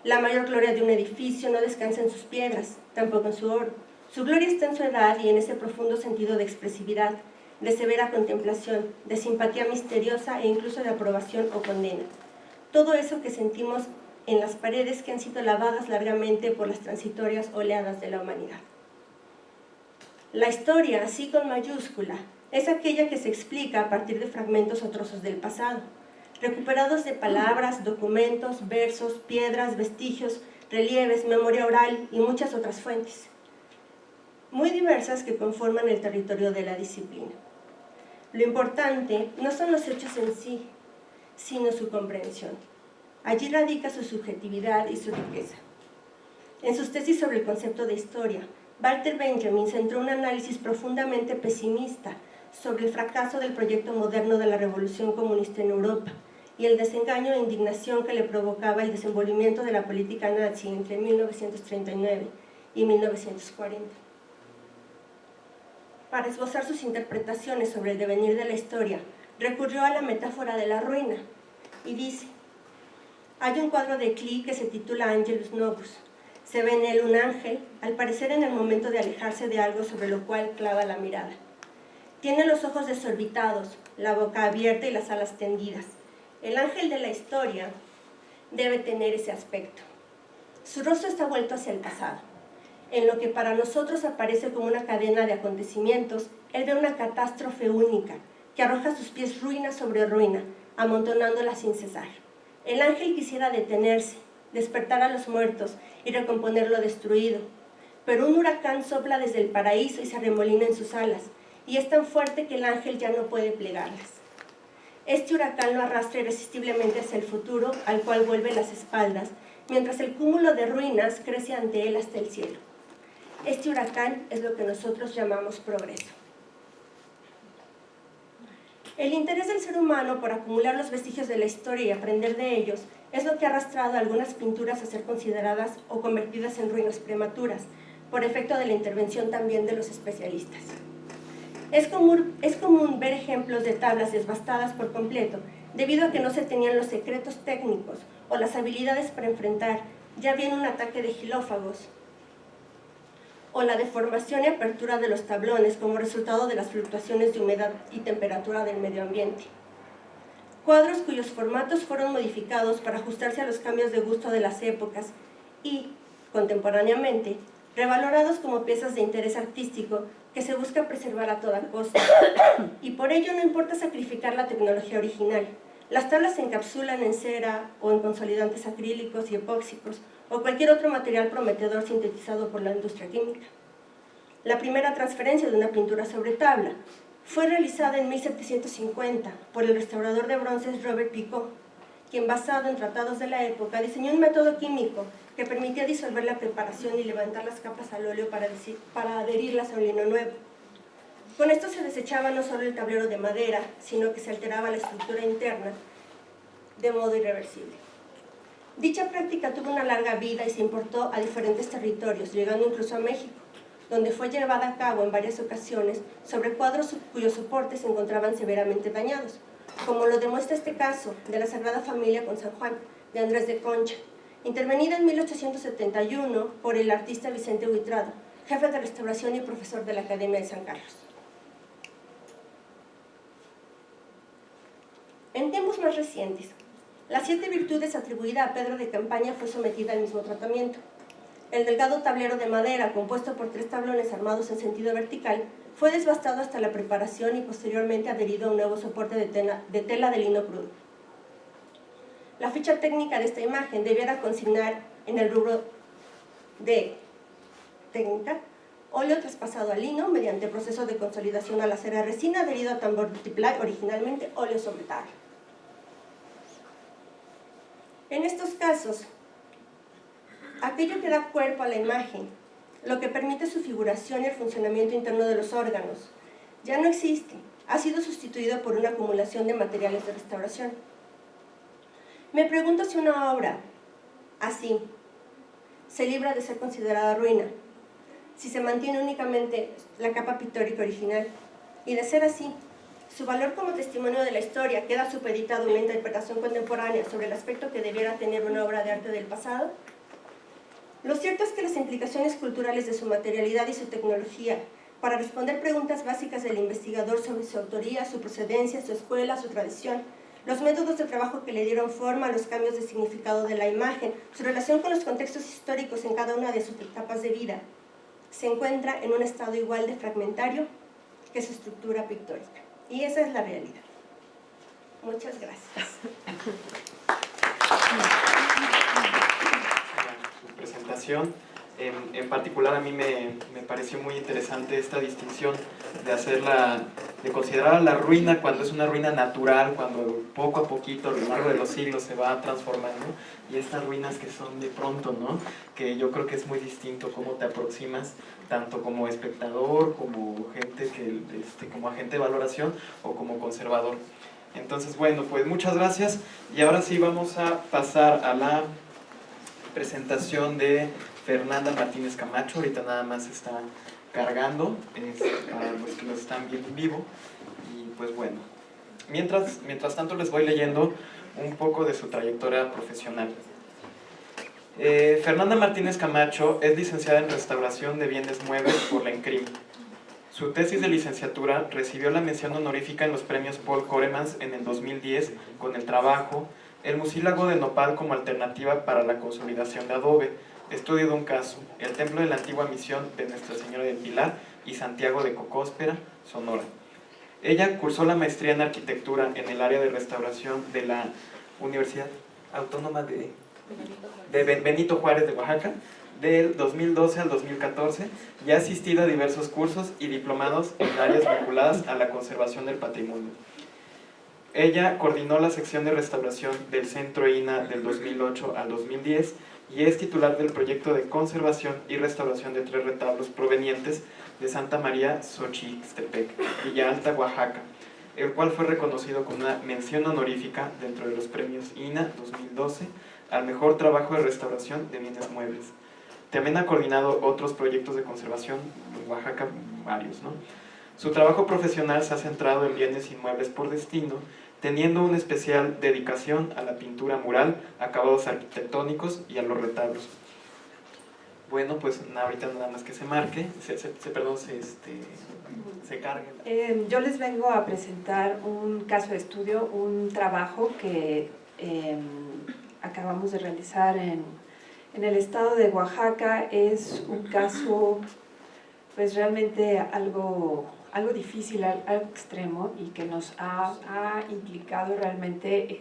la mayor gloria de un edificio no descansa en sus piedras, tampoco en su oro. Su gloria está en su edad y en ese profundo sentido de expresividad, de severa contemplación, de simpatía misteriosa e incluso de aprobación o condena. Todo eso que sentimos en las paredes que han sido lavadas largamente por las transitorias oleadas de la humanidad. La historia, así con mayúscula, es aquella que se explica a partir de fragmentos o trozos del pasado, recuperados de palabras, documentos, versos, piedras, vestigios, relieves, memoria oral y muchas otras fuentes, muy diversas que conforman el territorio de la disciplina. Lo importante no son los hechos en sí, sino su comprensión. Allí radica su subjetividad y su riqueza. En sus tesis sobre el concepto de historia, Walter Benjamin centró un análisis profundamente pesimista sobre el fracaso del proyecto moderno de la revolución comunista en Europa y el desengaño e indignación que le provocaba el desenvolvimiento de la política nazi entre 1939 y 1940. Para esbozar sus interpretaciones sobre el devenir de la historia, recurrió a la metáfora de la ruina y dice: hay un cuadro de Klee que se titula Angelus Novus. Se ve en él un ángel, al parecer en el momento de alejarse de algo sobre lo cual clava la mirada. Tiene los ojos desorbitados, la boca abierta y las alas tendidas. El ángel de la historia debe tener ese aspecto. Su rostro está vuelto hacia el pasado. En lo que para nosotros aparece como una cadena de acontecimientos, él ve una catástrofe única que arroja a sus pies ruina sobre ruina, amontonándola sin cesar. El ángel quisiera detenerse, despertar a los muertos y recomponer lo destruido, pero un huracán sopla desde el paraíso y se arremolina en sus alas, y es tan fuerte que el ángel ya no puede plegarlas. Este huracán lo arrastra irresistiblemente hacia el futuro, al cual vuelve las espaldas, mientras el cúmulo de ruinas crece ante él hasta el cielo. Este huracán es lo que nosotros llamamos progreso. El interés del ser humano por acumular los vestigios de la historia y aprender de ellos es lo que ha arrastrado a algunas pinturas a ser consideradas o convertidas en ruinas prematuras, por efecto de la intervención también de los especialistas. Es común ver ejemplos de tablas devastadas por completo, debido a que no se tenían los secretos técnicos o las habilidades para enfrentar ya bien un ataque de gilófagos, o la deformación y apertura de los tablones como resultado de las fluctuaciones de humedad y temperatura del medio ambiente. Cuadros cuyos formatos fueron modificados para ajustarse a los cambios de gusto de las épocas y, contemporáneamente, revalorados como piezas de interés artístico que se busca preservar a toda costa. Y por ello no importa sacrificar la tecnología original. Las tablas se encapsulan en cera o en consolidantes acrílicos y epóxicos o cualquier otro material prometedor sintetizado por la industria química. La primera transferencia de una pintura sobre tabla fue realizada en 1750 por el restaurador de bronces Robert Picot, quien, basado en tratados de la época, diseñó un método químico que permitía disolver la preparación y levantar las capas al óleo para adherirlas a un lino nuevo. Con esto se desechaba no solo el tablero de madera, sino que se alteraba la estructura interna de modo irreversible. Dicha práctica tuvo una larga vida y se importó a diferentes territorios, llegando incluso a México, donde fue llevada a cabo en varias ocasiones sobre cuadros cuyos soportes se encontraban severamente dañados, como lo demuestra este caso de la Sagrada Familia con San Juan, de Andrés de Concha, intervenida en 1871 por el artista Vicente Huitrado, jefe de restauración y profesor de la Academia de San Carlos. En tiempos más recientes, las 7 virtudes atribuida a Pedro de Campaña fue sometida al mismo tratamiento. El delgado tablero de madera, compuesto por 3 tablones armados en sentido vertical, fue desbastado hasta la preparación y posteriormente adherido a un nuevo soporte de tela de lino crudo. La ficha técnica de esta imagen debiera consignar en el rubro de técnica: óleo traspasado a lino mediante proceso de consolidación a la cera resina adherido a tambor multiply, originalmente óleo sobre tabla. En estos casos, aquello que da cuerpo a la imagen, lo que permite su figuración y el funcionamiento interno de los órganos. Ya no existe, ha sido sustituido por una acumulación de materiales de restauración. Me pregunto si una obra así se libra de ser considerada ruina, si se mantiene únicamente la capa pictórica original, y de ser así, su valor como testimonio de la historia queda supeditado a una interpretación contemporánea sobre el aspecto que debiera tener una obra de arte del pasado. Lo cierto es que las implicaciones culturales de su materialidad y su tecnología para responder preguntas básicas del investigador sobre su autoría, su procedencia, su escuela, su tradición, los métodos de trabajo que le dieron forma a los cambios de significado de la imagen, su relación con los contextos históricos en cada una de sus etapas de vida, se encuentra en un estado igual de fragmentario que su estructura pictórica. Y esa es la realidad. Muchas gracias. Su presentación, en particular a mí me pareció muy interesante esta distinción de considerar la ruina cuando es una ruina natural, cuando poco a poquito a lo largo de los siglos se va transformando, y estas ruinas que son de pronto, ¿no? Que yo creo que es muy distinto cómo te aproximas, tanto como espectador, como como agente de valoración o como conservador. Entonces, bueno, pues muchas gracias, y ahora sí vamos a pasar a la presentación de Fernanda Martínez Camacho. Ahorita nada más está cargando, para los que lo están viendo en vivo. Y pues bueno, mientras tanto les voy leyendo un poco de su trayectoria profesional. Fernanda Martínez Camacho es licenciada en Restauración de Bienes Muebles por la ENCRIM. Su tesis de licenciatura recibió la mención honorífica en los premios Paul Koremans en el 2010 con el trabajo El mucílago de nopal como alternativa para la consolidación de adobe, estudio de un caso, el templo de la antigua misión de Nuestra Señora del Pilar y Santiago de Cocóspera, Sonora. Ella cursó la maestría en arquitectura en el área de restauración de la Universidad Autónoma de Benito Juárez de Oaxaca, del 2012 al 2014, y ha asistido a diversos cursos y diplomados en áreas vinculadas a la conservación del patrimonio. Ella coordinó la sección de restauración del Centro INA del 2008 al 2010 y es titular del proyecto de conservación y restauración de 3 retablos provenientes de Santa María Xochixtepec, Villa Alta, Oaxaca, el cual fue reconocido con una mención honorífica dentro de los premios INA 2012 al mejor trabajo de restauración de bienes muebles. También ha coordinado otros proyectos de conservación en Oaxaca, varios, ¿no? Su trabajo profesional se ha centrado en bienes inmuebles por destino, teniendo una especial dedicación a la pintura mural, acabados arquitectónicos y a los retablos. Bueno, pues ahorita nada más que se marque, se cargue. Yo les vengo a presentar un caso de estudio, un trabajo que acabamos de realizar en el estado de Oaxaca. Es un caso pues realmente algo difícil, algo extremo, y que nos ha implicado realmente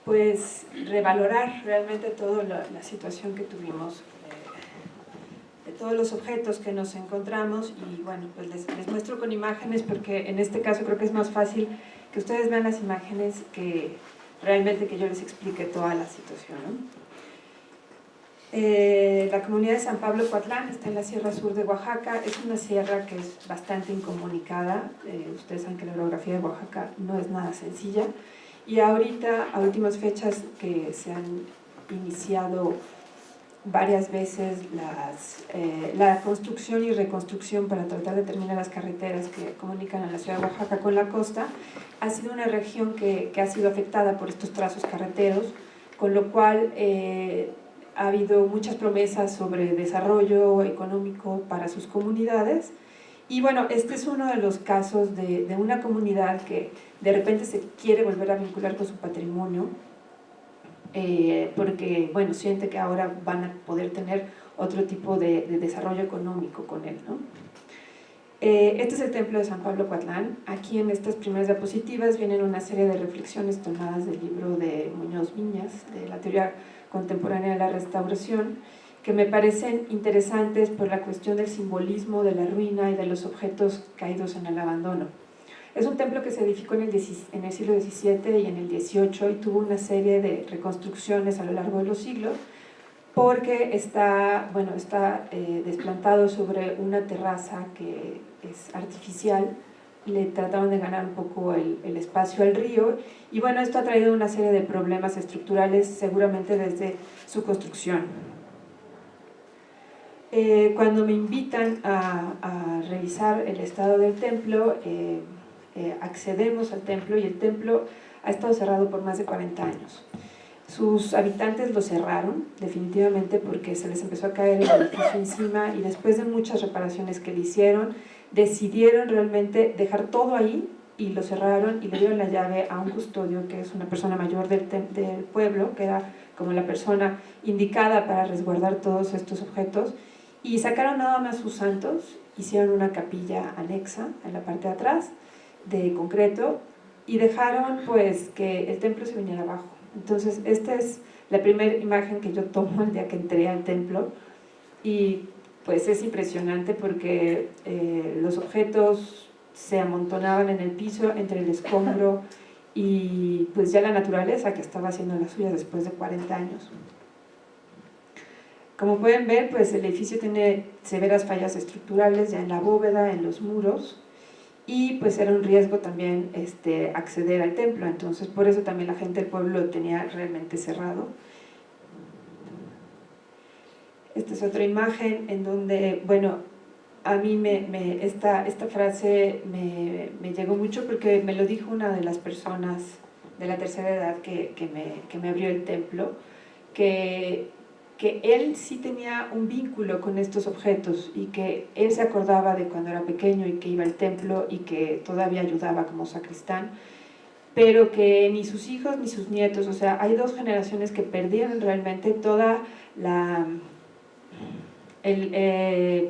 pues revalorar realmente toda la situación que tuvimos, de todos los objetos que nos encontramos. Y bueno, pues les muestro con imágenes, porque en este caso creo que es más fácil que ustedes vean las imágenes que realmente que yo les explique toda la situación, ¿no? La comunidad de San Pablo Coatlán está en la Sierra Sur de Oaxaca. Es una sierra que es bastante incomunicada. Ustedes saben que la orografía de Oaxaca no es nada sencilla, y ahorita, a últimas fechas, que se han iniciado varias veces la construcción y reconstrucción para tratar de terminar las carreteras que comunican a la ciudad de Oaxaca con la costa, ha sido una región que ha sido afectada por estos trazos carreteros, con lo cual ha habido muchas promesas sobre desarrollo económico para sus comunidades. Y bueno, este es uno de los casos de una comunidad que de repente se quiere volver a vincular con su patrimonio, porque bueno, siente que ahora van a poder tener otro tipo de desarrollo económico con él, ¿no? Este es el templo de San Pablo Coatlán. Aquí en estas primeras diapositivas vienen una serie de reflexiones tomadas del libro de Muñoz Viñas, de la teoría contemporánea de la restauración, que me parecen interesantes por la cuestión del simbolismo de la ruina y de los objetos caídos en el abandono. Es un templo que se edificó en el siglo XVII y en el XVIII, y tuvo una serie de reconstrucciones a lo largo de los siglos, porque está desplantado sobre una terraza que es artificial. Le trataron de ganar un poco el espacio al río, y bueno, esto ha traído una serie de problemas estructurales seguramente desde su construcción. Cuando me invitan a revisar el estado del templo, accedemos al templo, y el templo ha estado cerrado por más de 40 años. Sus habitantes lo cerraron definitivamente porque se les empezó a caer el edificio encima, y después de muchas reparaciones que le hicieron, decidieron realmente dejar todo ahí y lo cerraron, y le dieron la llave a un custodio que es una persona mayor del pueblo, que era como la persona indicada para resguardar todos estos objetos, y sacaron nada más sus santos, hicieron una capilla anexa en la parte de atrás de concreto, y dejaron pues que el templo se viniera abajo. Entonces esta es la primera imagen que yo tomo el día que entré al templo, y pues es impresionante porque los objetos se amontonaban en el piso entre el escombro y pues ya la naturaleza que estaba haciendo la suya después de 40 años. Como pueden ver, pues el edificio tiene severas fallas estructurales ya en la bóveda, en los muros, y pues era un riesgo también acceder al templo, entonces por eso también la gente del pueblo lo tenía realmente cerrado. Esta es otra imagen en donde, bueno, a mí esta frase me llegó mucho porque me lo dijo una de las personas de la tercera edad que me abrió el templo, que él sí tenía un vínculo con estos objetos, y que él se acordaba de cuando era pequeño y que iba al templo y que todavía ayudaba como sacristán, pero que ni sus hijos ni sus nietos, o sea, hay 2 generaciones que perdieron realmente toda la...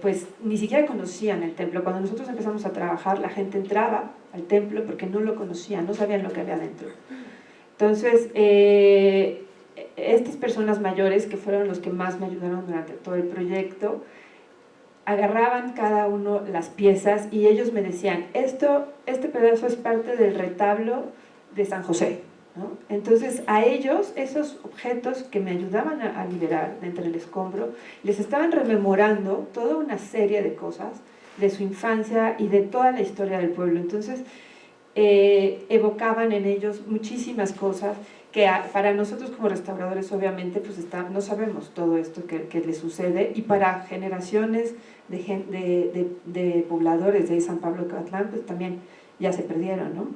pues ni siquiera conocían el templo. Cuando nosotros empezamos a trabajar, la gente entraba al templo porque no lo conocían, no sabían lo que había dentro. Entonces, estas personas mayores, que fueron los que más me ayudaron durante todo el proyecto, agarraban cada uno las piezas y ellos me decían, este pedazo es parte del retablo de San José, ¿no? Entonces a ellos, esos objetos que me ayudaban a liberar de entre el escombro, les estaban rememorando toda una serie de cosas de su infancia y de toda la historia del pueblo. Entonces evocaban en ellos muchísimas cosas que para nosotros como restauradores obviamente pues no sabemos todo esto que les sucede, y para generaciones de pobladores de San Pablo Coatlán pues también ya se perdieron, ¿no?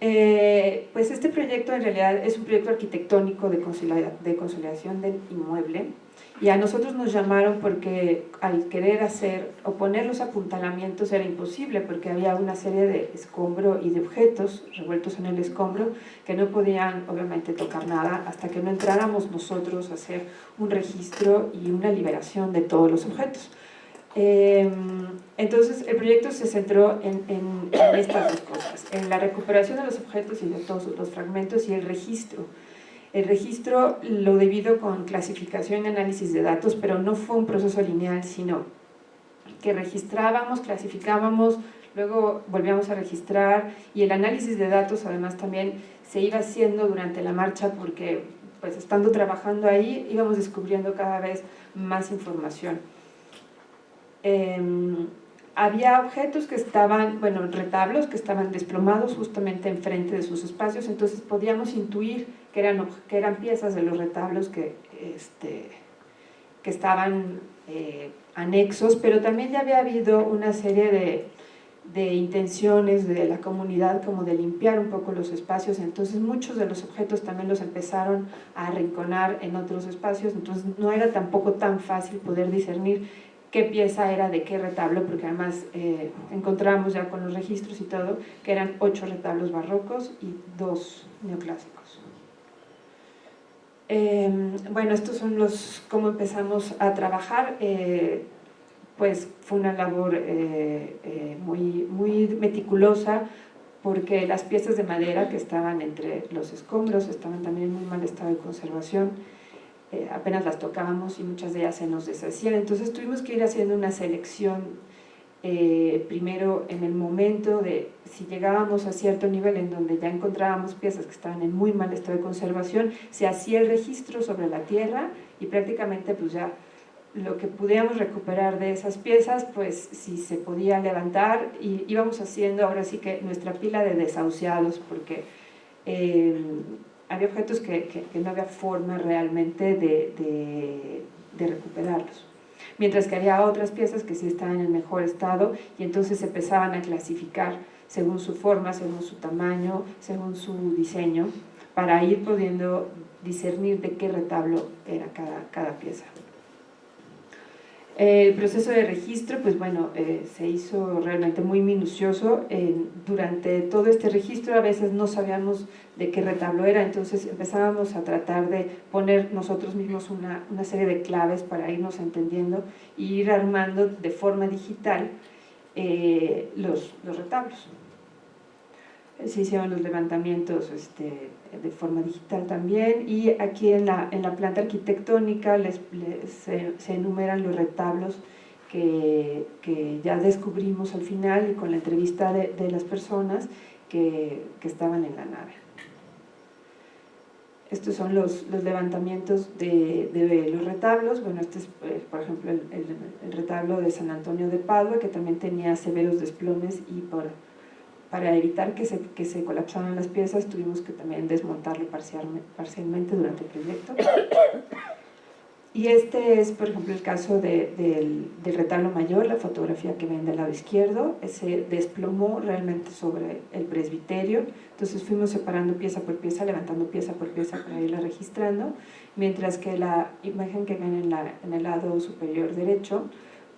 Pues este proyecto en realidad es un proyecto arquitectónico de consolidación del inmueble, y a nosotros nos llamaron porque al querer hacer o poner los apuntalamientos era imposible, porque había una serie de escombro y de objetos revueltos en el escombro que no podían obviamente tocar nada hasta que no entráramos nosotros a hacer un registro y una liberación de todos los objetos. Entonces el proyecto se centró en estas 2 cosas, en la recuperación de los objetos y de todos los fragmentos, y el registro. El registro lo divido con clasificación y análisis de datos, pero no fue un proceso lineal, sino que registrábamos, clasificábamos, luego volvíamos a registrar, y el análisis de datos además también se iba haciendo durante la marcha, porque pues estando trabajando ahí íbamos descubriendo cada vez más información. Había objetos que estaban, bueno, retablos que estaban desplomados justamente enfrente de sus espacios, entonces podíamos intuir que eran piezas de los retablos que estaban anexos, pero también ya había habido una serie de intenciones de la comunidad como de limpiar un poco los espacios, entonces muchos de los objetos también los empezaron a arrinconar en otros espacios, entonces no era tampoco tan fácil poder discernir qué pieza era de qué retablo, porque además encontramos ya con los registros y todo que eran 8 retablos barrocos y 2 neoclásicos. Bueno, estos son cómo empezamos a trabajar. Pues fue una labor muy meticulosa, porque las piezas de madera que estaban entre los escombros estaban también en muy mal estado de conservación. Apenas las tocábamos y muchas de ellas se nos deshacían, entonces tuvimos que ir haciendo una selección primero en el momento de, si llegábamos a cierto nivel en donde ya encontrábamos piezas que estaban en muy mal estado de conservación, se hacía el registro sobre la tierra y prácticamente pues ya lo que pudiéramos recuperar de esas piezas, pues si se podía levantar, y íbamos haciendo ahora sí que nuestra pila de desahuciados, porque había objetos que no había forma realmente de recuperarlos. Mientras que había otras piezas que sí estaban en mejor estado y entonces se empezaban a clasificar según su forma, según su tamaño, según su diseño, para ir pudiendo discernir de qué retablo era cada pieza. El proceso de registro, pues bueno, se hizo realmente muy minucioso. Durante todo este registro a veces no sabíamos de qué retablo era, entonces empezábamos a tratar de poner nosotros mismos una serie de claves para irnos entendiendo e ir armando de forma digital los retablos. Se hicieron los levantamientos de forma digital también, y aquí en la planta arquitectónica se enumeran los retablos que ya descubrimos al final y con la entrevista de las personas que estaban en la nave. Estos son los levantamientos de los retablos. Bueno, este es, por ejemplo, el retablo de San Antonio de Padua, que también tenía severos desplomes, y para evitar que se colapsaran las piezas tuvimos que también desmontarlo parcialmente durante el proyecto. Y este es, por ejemplo, el caso del retablo mayor, la fotografía que ven del lado izquierdo. Se desplomó realmente sobre el presbiterio, entonces fuimos separando pieza por pieza, levantando pieza por pieza para irla registrando, mientras que la imagen que ven en el lado superior derecho,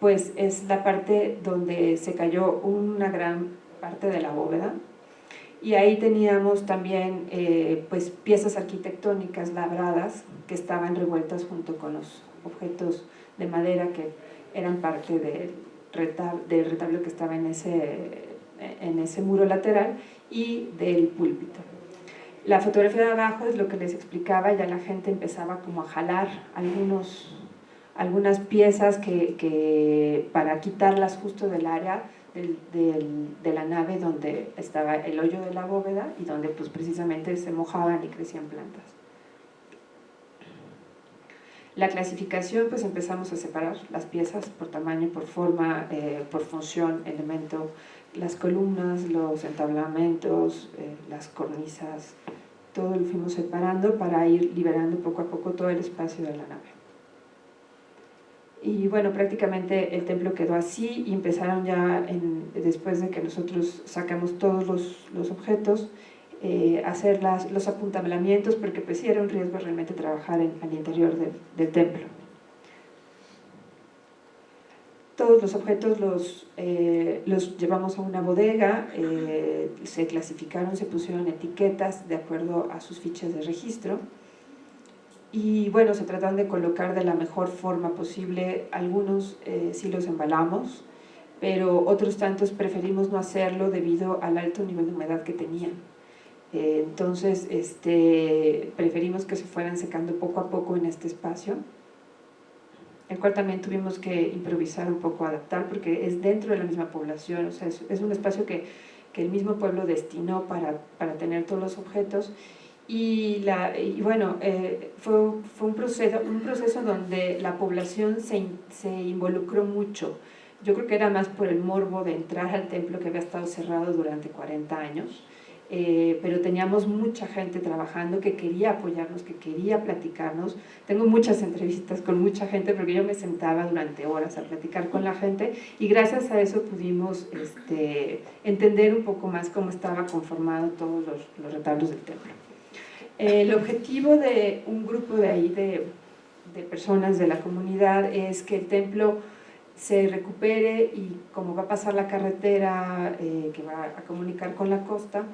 pues es la parte donde se cayó una gran parte de la bóveda, y ahí teníamos también pues piezas arquitectónicas labradas que estaban revueltas junto con los objetos de madera que eran parte del retablo que estaba en ese muro lateral y del púlpito. La fotografía de abajo es lo que les explicaba, ya la gente empezaba como a jalar algunas piezas para quitarlas justo del área de la nave donde estaba el hoyo de la bóveda y donde pues precisamente se mojaban y crecían plantas. La clasificación, pues empezamos a separar las piezas por tamaño, por forma, por función, elemento, las columnas, los entablamentos, las cornisas, todo lo fuimos separando para ir liberando poco a poco todo el espacio de la nave. Y bueno, prácticamente el templo quedó así, y empezaron ya, después de que nosotros sacamos todos los objetos, a hacer los apuntalamientos, porque pues sí era un riesgo realmente trabajar al interior del templo. Todos los objetos los llevamos a una bodega, se clasificaron, se pusieron etiquetas de acuerdo a sus fichas de registro. Y bueno, se tratan de colocar de la mejor forma posible. Algunos sí los embalamos, pero otros tantos preferimos no hacerlo debido al alto nivel de humedad que tenían. Entonces preferimos que se fueran secando poco a poco en este espacio, el cual también tuvimos que improvisar un poco, adaptar, porque es dentro de la misma población. O sea, es un espacio que el mismo pueblo destinó para tener todos los objetos. Y bueno, fue un proceso donde la población se involucró mucho. Yo creo que era más por el morbo de entrar al templo, que había estado cerrado durante 40 años, pero teníamos mucha gente trabajando que quería apoyarnos, que quería platicarnos. Tengo muchas entrevistas con mucha gente porque yo me sentaba durante horas a platicar con la gente, y gracias a eso pudimos entender un poco más cómo estaba conformado todos los retablos del templo. El objetivo de un grupo de personas de la comunidad es que el templo se recupere, y como va a pasar la carretera que va a comunicar con la costa,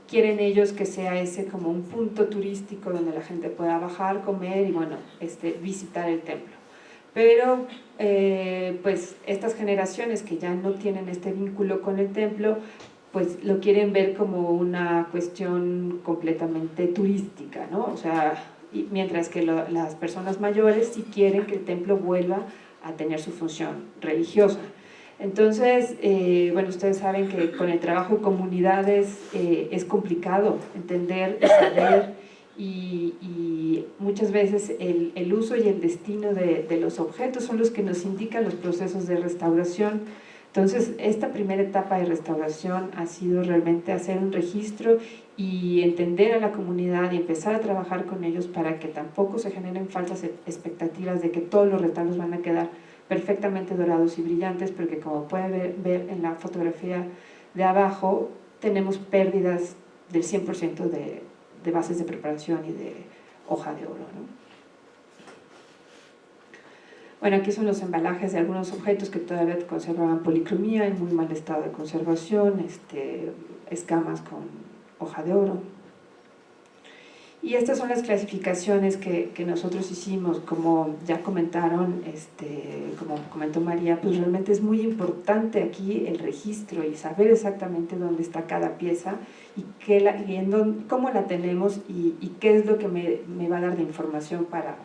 quieren ellos que sea ese como un punto turístico donde la gente pueda bajar, comer y bueno, visitar el templo. Pero pues estas generaciones que ya no tienen este vínculo con el templo, pues lo quieren ver como una cuestión completamente turística, ¿no? O sea, mientras que las personas mayores sí quieren que el templo vuelva a tener su función religiosa. Entonces, bueno, ustedes saben que con el trabajo de comunidades es complicado entender, saber y muchas veces el uso y el destino de los objetos son los que nos indican los procesos de restauración. Entonces, esta primera etapa de restauración ha sido realmente hacer un registro y entender a la comunidad y empezar a trabajar con ellos para que tampoco se generen falsas expectativas de que todos los retablos van a quedar perfectamente dorados y brillantes, porque como pueden ver en la fotografía de abajo, tenemos pérdidas del 100% de bases de preparación y de hoja de oro, ¿no? Bueno, aquí son los embalajes de algunos objetos que todavía conservaban policromía en muy mal estado de conservación, escamas con hoja de oro. Y estas son las clasificaciones que nosotros hicimos, como ya comentaron, como comentó María, pues realmente es muy importante aquí el registro y saber exactamente dónde está cada pieza y cómo la tenemos y qué es lo que me va a dar de información para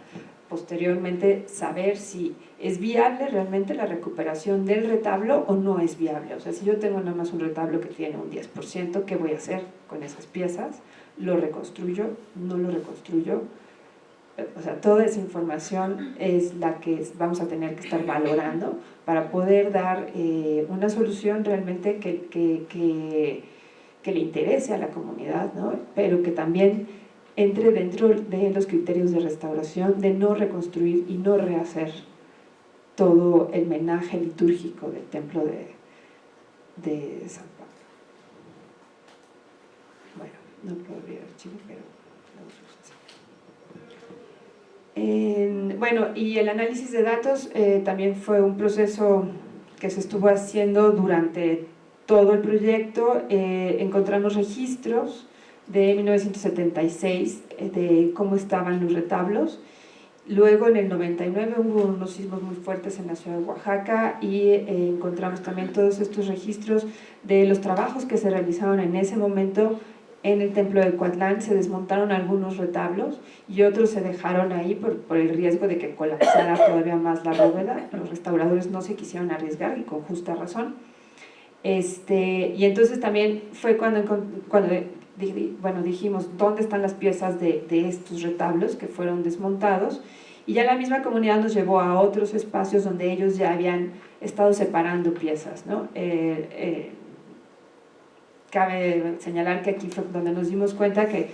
posteriormente saber si es viable realmente la recuperación del retablo o no es viable. O sea, si yo tengo nada más un retablo que tiene un 10%, ¿qué voy a hacer con esas piezas? ¿Lo reconstruyo? ¿No lo reconstruyo? O sea, toda esa información es la que vamos a tener que estar valorando para poder dar una solución realmente que le interese a la comunidad, ¿no? Pero que también entre dentro de los criterios de restauración, de no reconstruir y no rehacer todo el menaje litúrgico del templo de San Pablo. Bueno, no puedo abrir el archivo, pero lo uso así. Bueno, y el análisis de datos también fue un proceso que se estuvo haciendo durante todo el proyecto. Encontramos registros de 1976 de cómo estaban los retablos. Luego en el 99 hubo unos sismos muy fuertes en la ciudad de Oaxaca y encontramos también todos estos registros de los trabajos que se realizaron en ese momento en el templo de Coatlán. Se desmontaron algunos retablos y otros se dejaron ahí por el riesgo de que colapsara todavía más la bóveda. Los restauradores no se quisieron arriesgar y con justa razón. Y entonces también fue cuando dijimos dónde están las piezas de estos retablos que fueron desmontados, y ya la misma comunidad nos llevó a otros espacios donde ellos ya habían estado separando piezas, ¿no? Cabe señalar que aquí fue donde nos dimos cuenta que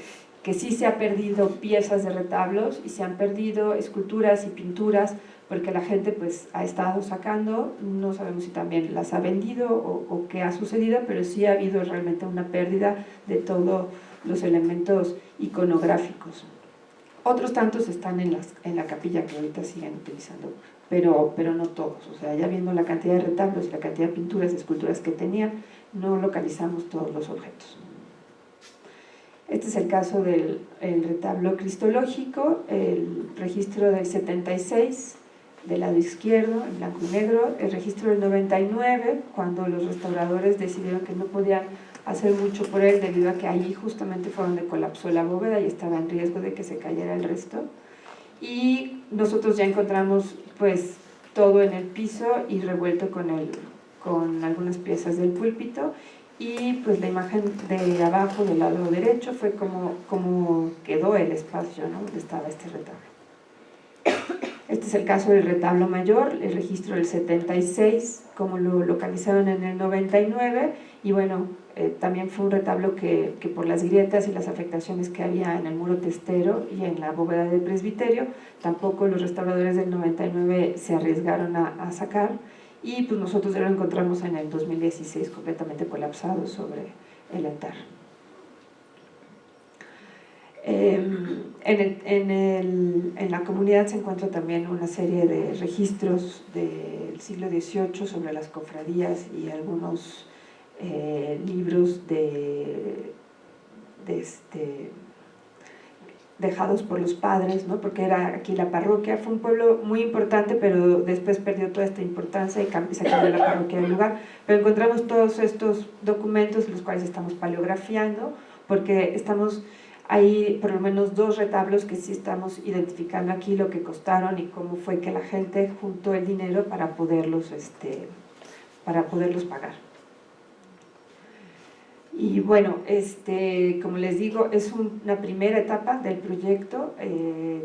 sí se ha perdido piezas de retablos y se han perdido esculturas y pinturas porque la gente pues ha estado sacando, no sabemos si también las ha vendido o qué ha sucedido, pero sí ha habido realmente una pérdida de todos los elementos iconográficos. Otros tantos están en la capilla que ahorita siguen utilizando, pero no todos. O sea, ya viendo la cantidad de retablos y la cantidad de pinturas y esculturas que tenían, no localizamos todos los objetos. Este es el caso del retablo cristológico, el registro del 76, del lado izquierdo, en blanco y negro, el registro del 99, cuando los restauradores decidieron que no podían hacer mucho por él debido a que allí justamente fue donde colapsó la bóveda y estaba en riesgo de que se cayera el resto. Y nosotros ya encontramos pues todo en el piso y revuelto con algunas piezas del púlpito, y pues la imagen de abajo del lado derecho fue como quedó el espacio, ¿no?, donde estaba este retablo. Este es el caso del retablo mayor, el registro del 76, como lo localizaron en el 99, y bueno, también fue un retablo que por las grietas y las afectaciones que había en el muro testero y en la bóveda del presbiterio, tampoco los restauradores del 99 se arriesgaron a sacar, y pues nosotros ya lo encontramos en el 2016 completamente colapsado sobre el altar. En la comunidad se encuentra también una serie de registros del siglo XVIII sobre las cofradías y algunos libros dejados por los padres, ¿no?, porque era aquí la parroquia. Fue un pueblo muy importante, pero después perdió toda esta importancia y se cambió la parroquia del lugar. Pero encontramos todos estos documentos, los cuales estamos paleografiando, porque estamos hay por lo menos 2 retablos que sí estamos identificando aquí lo que costaron y cómo fue que la gente juntó el dinero para poderlos para poderlos pagar. Y bueno, como les digo, es una primera etapa del proyecto.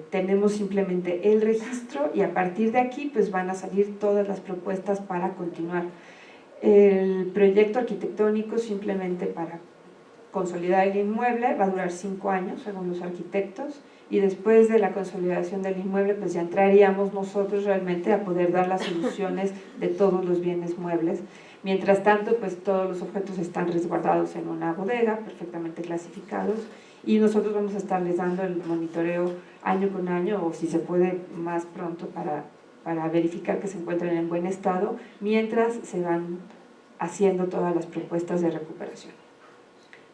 Tenemos simplemente el registro y a partir de aquí pues van a salir todas las propuestas para continuar. El proyecto arquitectónico, simplemente para consolidar el inmueble, va a durar 5 años según los arquitectos, y después de la consolidación del inmueble pues ya entraríamos nosotros realmente a poder dar las soluciones de todos los bienes muebles. Mientras tanto, pues todos los objetos están resguardados en una bodega, perfectamente clasificados, y nosotros vamos a estarles dando el monitoreo año con año, o si se puede más pronto, para verificar que se encuentren en buen estado, mientras se van haciendo todas las propuestas de recuperación.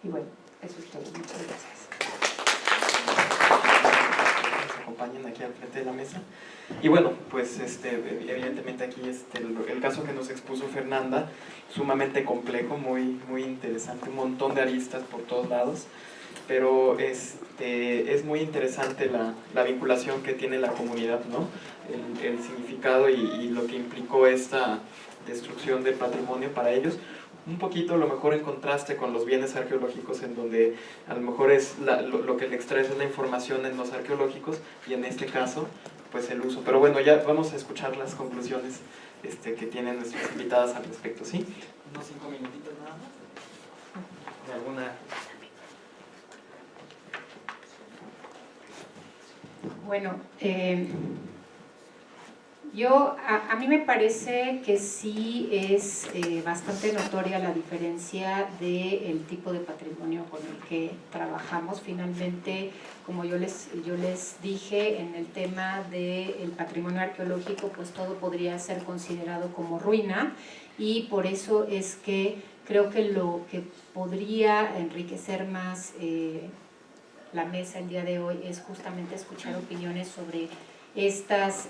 Y bueno, eso es todo. Muchas gracias. Nos acompañan aquí al frente de la mesa. Y bueno, pues evidentemente aquí el caso que nos expuso Fernanda, sumamente complejo, muy interesante, un montón de aristas por todos lados, pero es muy interesante la vinculación que tiene la comunidad, ¿no? El significado y lo que implicó esta destrucción del patrimonio para ellos. Un poquito a lo mejor en contraste con los bienes arqueológicos, en donde a lo mejor es lo que le extraes es la información en los arqueológicos, y en este caso pues el uso. Pero bueno, ya vamos a escuchar las conclusiones que tienen nuestras invitadas al respecto, ¿sí? Unos 5 minutitos nada más. ¿De alguna? Bueno, a mí me parece que sí es bastante notoria la diferencia del tipo de patrimonio con el que trabajamos. Finalmente, como yo les dije, en el tema del patrimonio arqueológico, pues todo podría ser considerado como ruina, y por eso es que creo que lo que podría enriquecer más la mesa el día de hoy es justamente escuchar opiniones sobre estas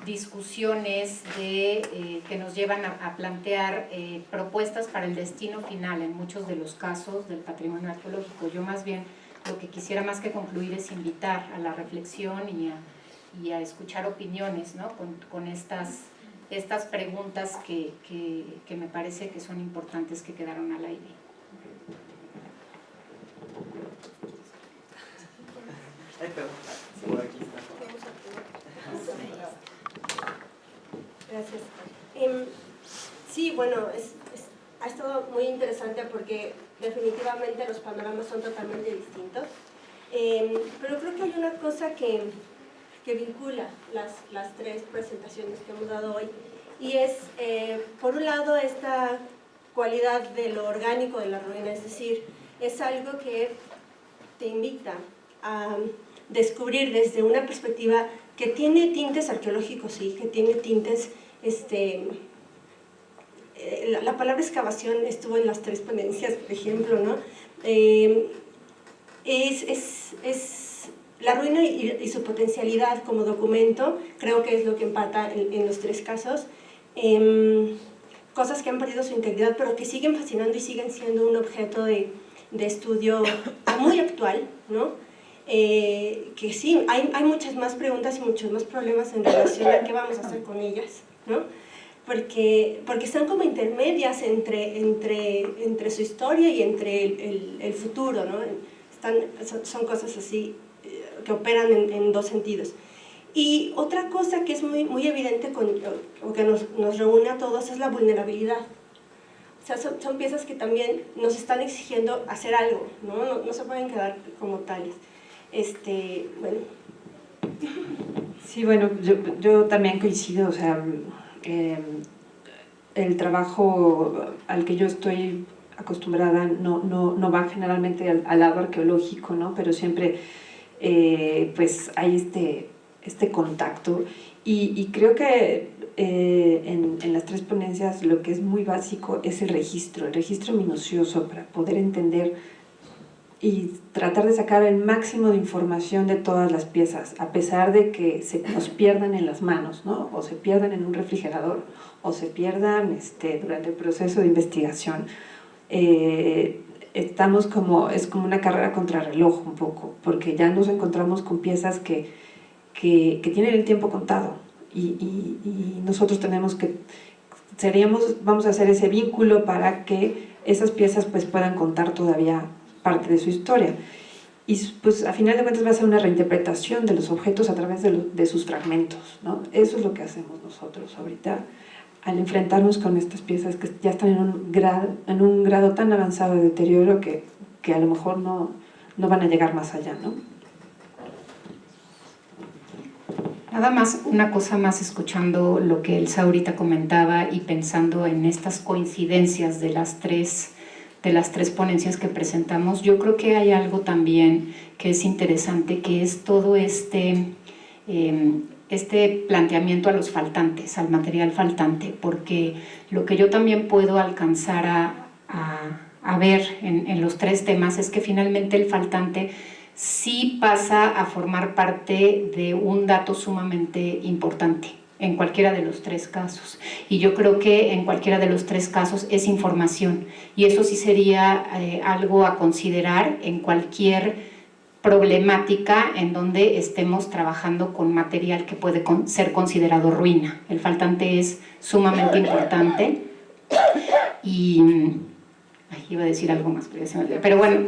discusiones que nos llevan a plantear propuestas para el destino final en muchos de los casos del patrimonio arqueológico. Yo más bien lo que quisiera, más que concluir, es invitar a la reflexión y a escuchar opiniones, ¿no? con estas preguntas que me parece que son importantes, que quedaron al aire. Por aquí está. Gracias. Sí, bueno, ha estado muy interesante porque definitivamente los panoramas son totalmente distintos, pero creo que hay una cosa que vincula las tres presentaciones que hemos dado hoy, y es, por un lado, esta cualidad de lo orgánico de la ruina, es decir, es algo que te invita a descubrir desde una perspectiva que tiene tintes arqueológicos, sí, que tiene tintes, la palabra excavación estuvo en las tres ponencias, por ejemplo, ¿no? La ruina y su potencialidad como documento, creo que es lo que empata en los tres casos. Cosas que han perdido su integridad, pero que siguen fascinando y siguen siendo un objeto de estudio muy actual, ¿no? Que sí, hay muchas más preguntas y muchos más problemas en relación a qué vamos a hacer con ellas, ¿no? Porque están como intermedias entre su historia y entre el futuro, ¿no? Son cosas así que operan en dos sentidos. Y otra cosa que es muy evidente o que nos reúne a todos es la vulnerabilidad. O sea, son piezas que también nos están exigiendo hacer algo, ¿no? No se pueden quedar como tales. Bueno. Sí, bueno, yo también coincido, o sea, el trabajo al que yo estoy acostumbrada no va generalmente al lado arqueológico, ¿no? Pero siempre pues hay este contacto, y creo que en las tres ponencias lo que es muy básico es el registro minucioso para poder entender y tratar de sacar el máximo de información de todas las piezas, a pesar de que se nos pierdan en las manos, ¿no? O se pierdan en un refrigerador, o se pierdan durante el proceso de investigación. Es como una carrera contrarreloj un poco, porque ya nos encontramos con piezas que tienen el tiempo contado, y nosotros tenemos que vamos a hacer ese vínculo para que esas piezas pues puedan contar todavía parte de su historia. Y pues a final de cuentas va a ser una reinterpretación de los objetos a través de sus fragmentos, ¿no? Eso es lo que hacemos nosotros ahorita al enfrentarnos con estas piezas que ya están en un grado tan avanzado de deterioro que a lo mejor no van a llegar más allá, ¿no? Nada más, una cosa más, escuchando lo que Elsa ahorita comentaba y pensando en estas coincidencias de las tres ponencias que presentamos, yo creo que hay algo también que es interesante, que es todo este planteamiento a los faltantes, al material faltante, porque lo que yo también puedo alcanzar a ver en los tres temas es que finalmente el faltante sí pasa a formar parte de un dato sumamente importante en cualquiera de los tres casos, y yo creo que en cualquiera de los tres casos es información, y eso sí sería algo a considerar en cualquier problemática en donde estemos trabajando con material que puede ser considerado ruina. El faltante es sumamente importante y iba a decir algo más, pero bueno,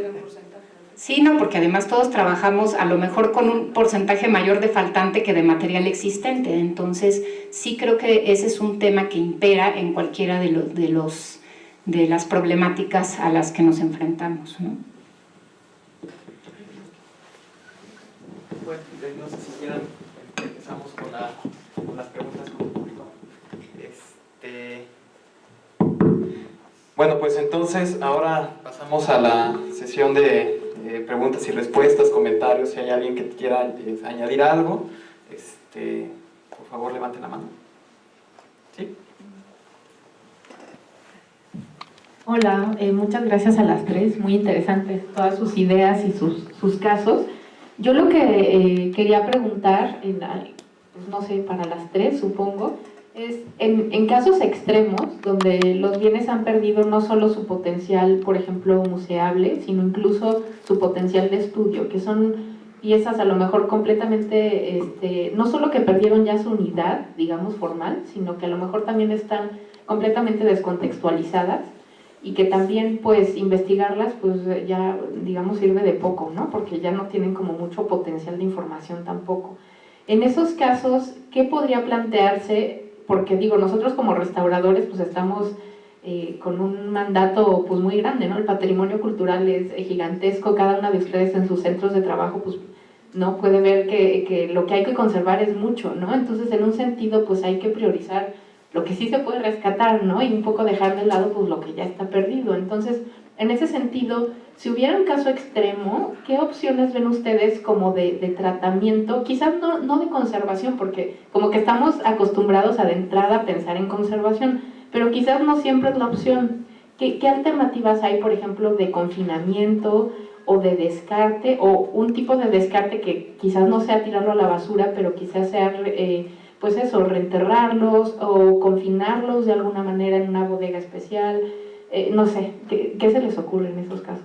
sí, no, porque además todos trabajamos a lo mejor con un porcentaje mayor de faltante que de material existente, entonces sí creo que ese es un tema que impera en cualquiera de las problemáticas a las que nos enfrentamos, ¿no? Bueno, no sé si quieran, empezamos con las preguntas con el público. Bueno, pues entonces ahora pasamos a la sesión de preguntas y respuestas, comentarios. Si hay alguien que quiera añadir algo, por favor levanten la mano. ¿Sí? Hola, muchas gracias a las tres, muy interesantes todas sus ideas y sus casos. Yo lo que quería preguntar, pues no sé, para las tres supongo, es en casos extremos donde los bienes han perdido no solo su potencial, por ejemplo, museable, sino incluso su potencial de estudio, que son piezas a lo mejor completamente, no solo que perdieron ya su unidad, digamos, formal, sino que a lo mejor también están completamente descontextualizadas y que también, pues, investigarlas, pues, ya, digamos, sirve de poco, ¿no? Porque ya no tienen como mucho potencial de información tampoco. En esos casos, ¿qué podría plantearse? Porque digo, nosotros como restauradores pues estamos con un mandato pues muy grande, ¿no? El patrimonio cultural es gigantesco, cada una de ustedes en sus centros de trabajo pues no puede ver que lo que hay que conservar es mucho, ¿no? Entonces en un sentido pues hay que priorizar lo que sí se puede rescatar, ¿no? Y un poco dejar de lado pues lo que ya está perdido. Entonces en ese sentido, si hubiera un caso extremo, ¿qué opciones ven ustedes como de tratamiento? Quizás no de conservación, porque como que estamos acostumbrados a de entrada a pensar en conservación, pero quizás no siempre es la opción. ¿Qué alternativas hay, por ejemplo, de confinamiento o de descarte, o un tipo de descarte que quizás no sea tirarlo a la basura, pero quizás sea, pues eso, reenterrarlos o confinarlos de alguna manera en una bodega especial? No sé, ¿qué se les ocurre en esos casos?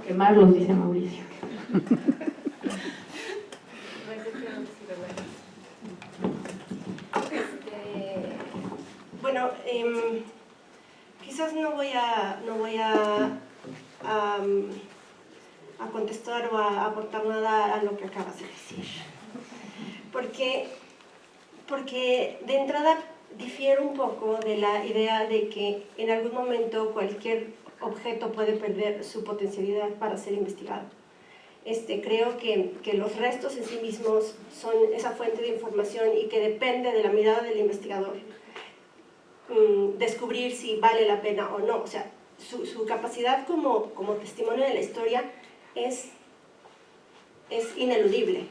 Quemarlos, dice Mauricio. Bueno, quizás no voy a contestar o a aportar nada a lo que acabas de decir, porque de entrada difiere un poco de la idea de que en algún momento cualquier objeto puede perder su potencialidad para ser investigado. Creo que los restos en sí mismos son esa fuente de información y que depende de la mirada del investigador descubrir si vale la pena o no. O sea, su capacidad como testimonio de la historia es ineludible,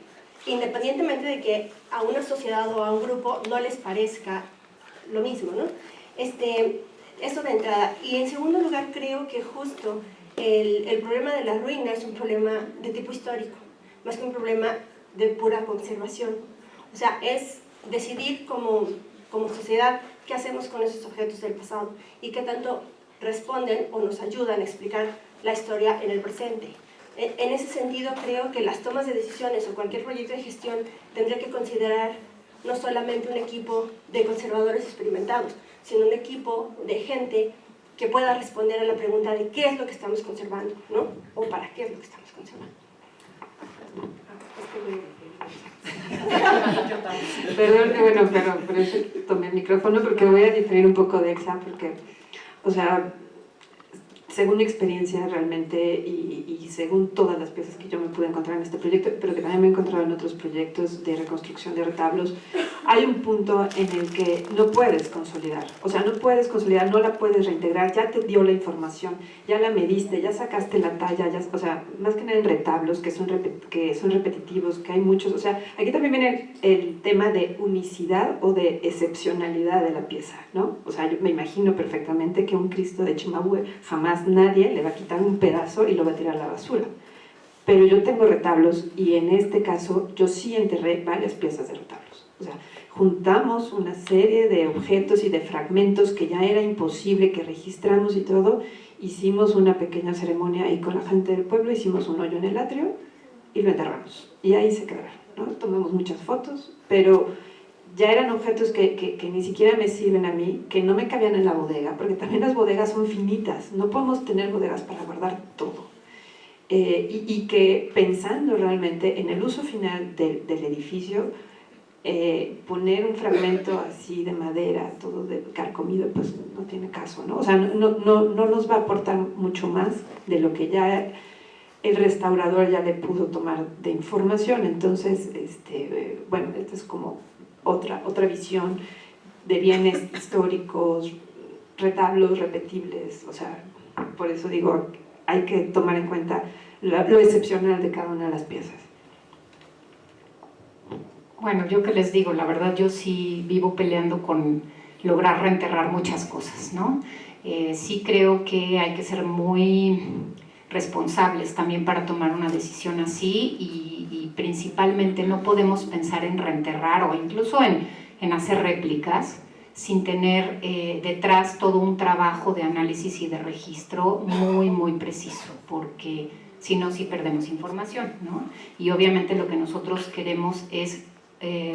independientemente de que a una sociedad o a un grupo no les parezca lo mismo, ¿no? Eso de entrada. Y en segundo lugar, creo que justo el problema de la ruina es un problema de tipo histórico, más que un problema de pura conservación. O sea, es decidir como sociedad qué hacemos con esos objetos del pasado y qué tanto responden o nos ayudan a explicar la historia en el presente. En ese sentido, creo que las tomas de decisiones o cualquier proyecto de gestión tendría que considerar no solamente un equipo de conservadores experimentados, sino un equipo de gente que pueda responder a la pregunta de qué es lo que estamos conservando, ¿no? O para qué es lo que estamos conservando. Perdón, bueno, pero por eso tomé el micrófono, porque voy a diferir un poco de Exa, porque, o sea, según mi experiencia realmente y según todas las piezas que yo me pude encontrar en este proyecto, pero que también me he encontrado en otros proyectos de reconstrucción de retablos, hay un punto en el que no puedes consolidar, o sea, no puedes consolidar, no la puedes reintegrar, ya te dio la información, ya la mediste, ya sacaste la talla, ya, o sea, más que nada en retablos que son repetitivos, que hay muchos, o sea, aquí también viene el tema de unicidad o de excepcionalidad de la pieza, ¿no? O sea, yo me imagino perfectamente que un Cristo de Cimabue jamás nadie le va a quitar un pedazo y lo va a tirar a la basura. Pero yo tengo retablos y en este caso yo sí enterré varias piezas de retablos. O sea, juntamos una serie de objetos y de fragmentos que ya era imposible, que registramos y todo. Hicimos una pequeña ceremonia ahí con la gente del pueblo, hicimos un hoyo en el atrio y lo enterramos. Y ahí se quedaron, ¿no? Tomamos muchas fotos, pero ya eran objetos que ni siquiera me sirven a mí, que no me cabían en la bodega, porque también las bodegas son finitas, no podemos tener bodegas para guardar todo. Y que pensando realmente en el uso final del edificio, poner un fragmento así de madera, todo carcomido, pues no tiene caso, ¿no? O sea, no nos va a aportar mucho más de lo que ya el restaurador ya le pudo tomar de información. Entonces, bueno, esta es como otra visión de bienes históricos, retablos repetibles, o sea, por eso digo, hay que tomar en cuenta lo excepcional de cada una de las piezas. Bueno, yo que les digo, la verdad yo sí vivo peleando con lograr reenterrar muchas cosas, ¿no? Sí creo que hay que ser muy responsables también para tomar una decisión así y principalmente no podemos pensar en reenterrar o incluso en hacer réplicas sin tener detrás todo un trabajo de análisis y de registro muy preciso, porque si no, sí perdemos información, ¿no? Y obviamente lo que nosotros queremos es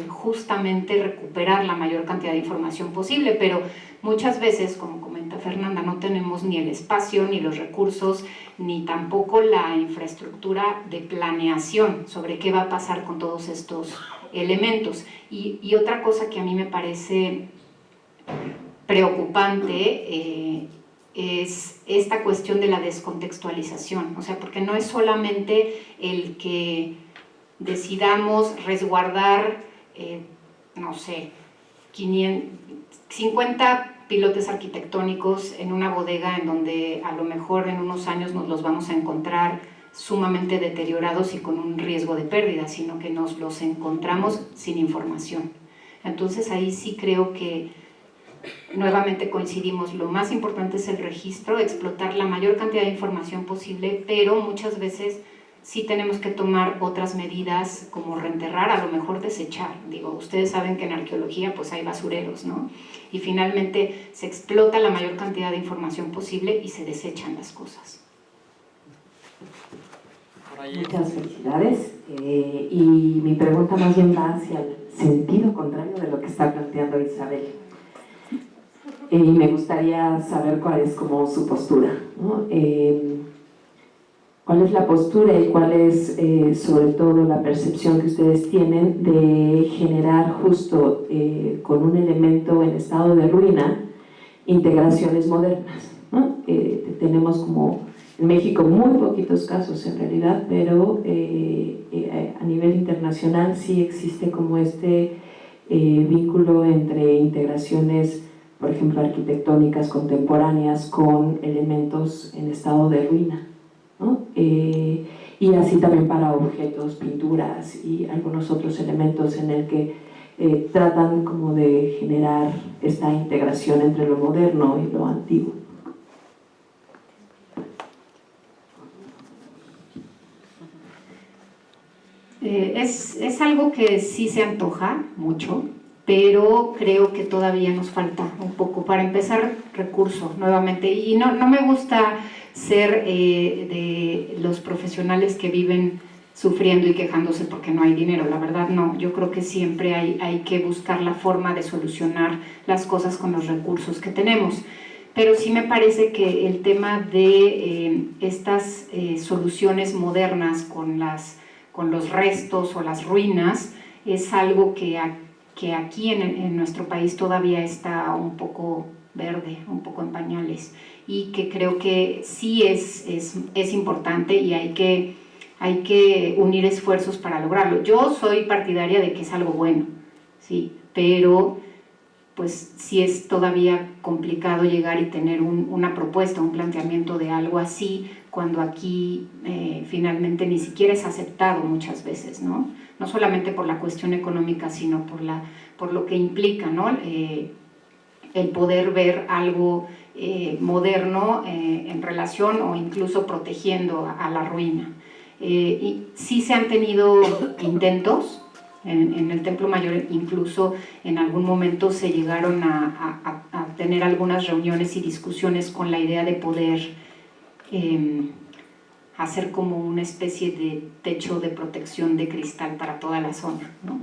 justamente recuperar la mayor cantidad de información posible, pero muchas veces, como comenta Fernanda, no tenemos ni el espacio, ni los recursos, ni tampoco la infraestructura de planeación sobre qué va a pasar con todos estos elementos. Y otra cosa que a mí me parece preocupante es esta cuestión de la descontextualización, o sea, porque no es solamente el que decidamos resguardar, no sé, 50 pilotes arquitectónicos en una bodega en donde a lo mejor en unos años nos los vamos a encontrar sumamente deteriorados y con un riesgo de pérdida, sino que nos los encontramos sin información. Entonces ahí sí creo que nuevamente coincidimos, lo más importante es el registro, explotar la mayor cantidad de información posible, pero muchas veces sí tenemos que tomar otras medidas como reenterrar, a lo mejor desechar. Digo, ustedes saben que en arqueología pues hay basureros, ¿no? Y finalmente se explota la mayor cantidad de información posible y se desechan las cosas. Muchas felicidades. Y mi pregunta más bien va hacia el sentido contrario de lo que está planteando Isabel. Y me gustaría saber cuál es como su postura, ¿no? ¿Cuál es la postura y cuál es sobre todo la percepción que ustedes tienen de generar justo con un elemento en estado de ruina integraciones modernas, ¿no? Tenemos como en México muy poquitos casos en realidad, pero a nivel internacional sí existe como este vínculo entre integraciones, por ejemplo, arquitectónicas contemporáneas con elementos en estado de ruina, ¿no? Y así también para objetos, pinturas y algunos otros elementos en el que tratan como de generar esta integración entre lo moderno y lo antiguo. Es algo que sí se antoja mucho, pero creo que todavía nos falta un poco. Para empezar, recurso, nuevamente. Y no me gusta ser de los profesionales que viven sufriendo y quejándose porque no hay dinero. La verdad no, yo creo que siempre hay que buscar la forma de solucionar las cosas con los recursos que tenemos. Pero sí me parece que el tema de estas soluciones modernas con los restos o las ruinas es algo que aquí en nuestro país todavía está un poco verde, un poco en pañales, y que creo que sí es importante y hay que unir esfuerzos para lograrlo. Yo soy partidaria de que es algo bueno, sí, pero pues sí es todavía complicado llegar y tener una propuesta, un planteamiento de algo así, cuando aquí finalmente ni siquiera es aceptado muchas veces, ¿no? No solamente por la cuestión económica, sino por lo que implica, ¿no? El poder ver algo moderno en relación o incluso protegiendo a la ruina. Y sí se han tenido intentos. En el Templo Mayor incluso en algún momento se llegaron a tener algunas reuniones y discusiones con la idea de poder hacer como una especie de techo de protección de cristal para toda la zona, ¿no?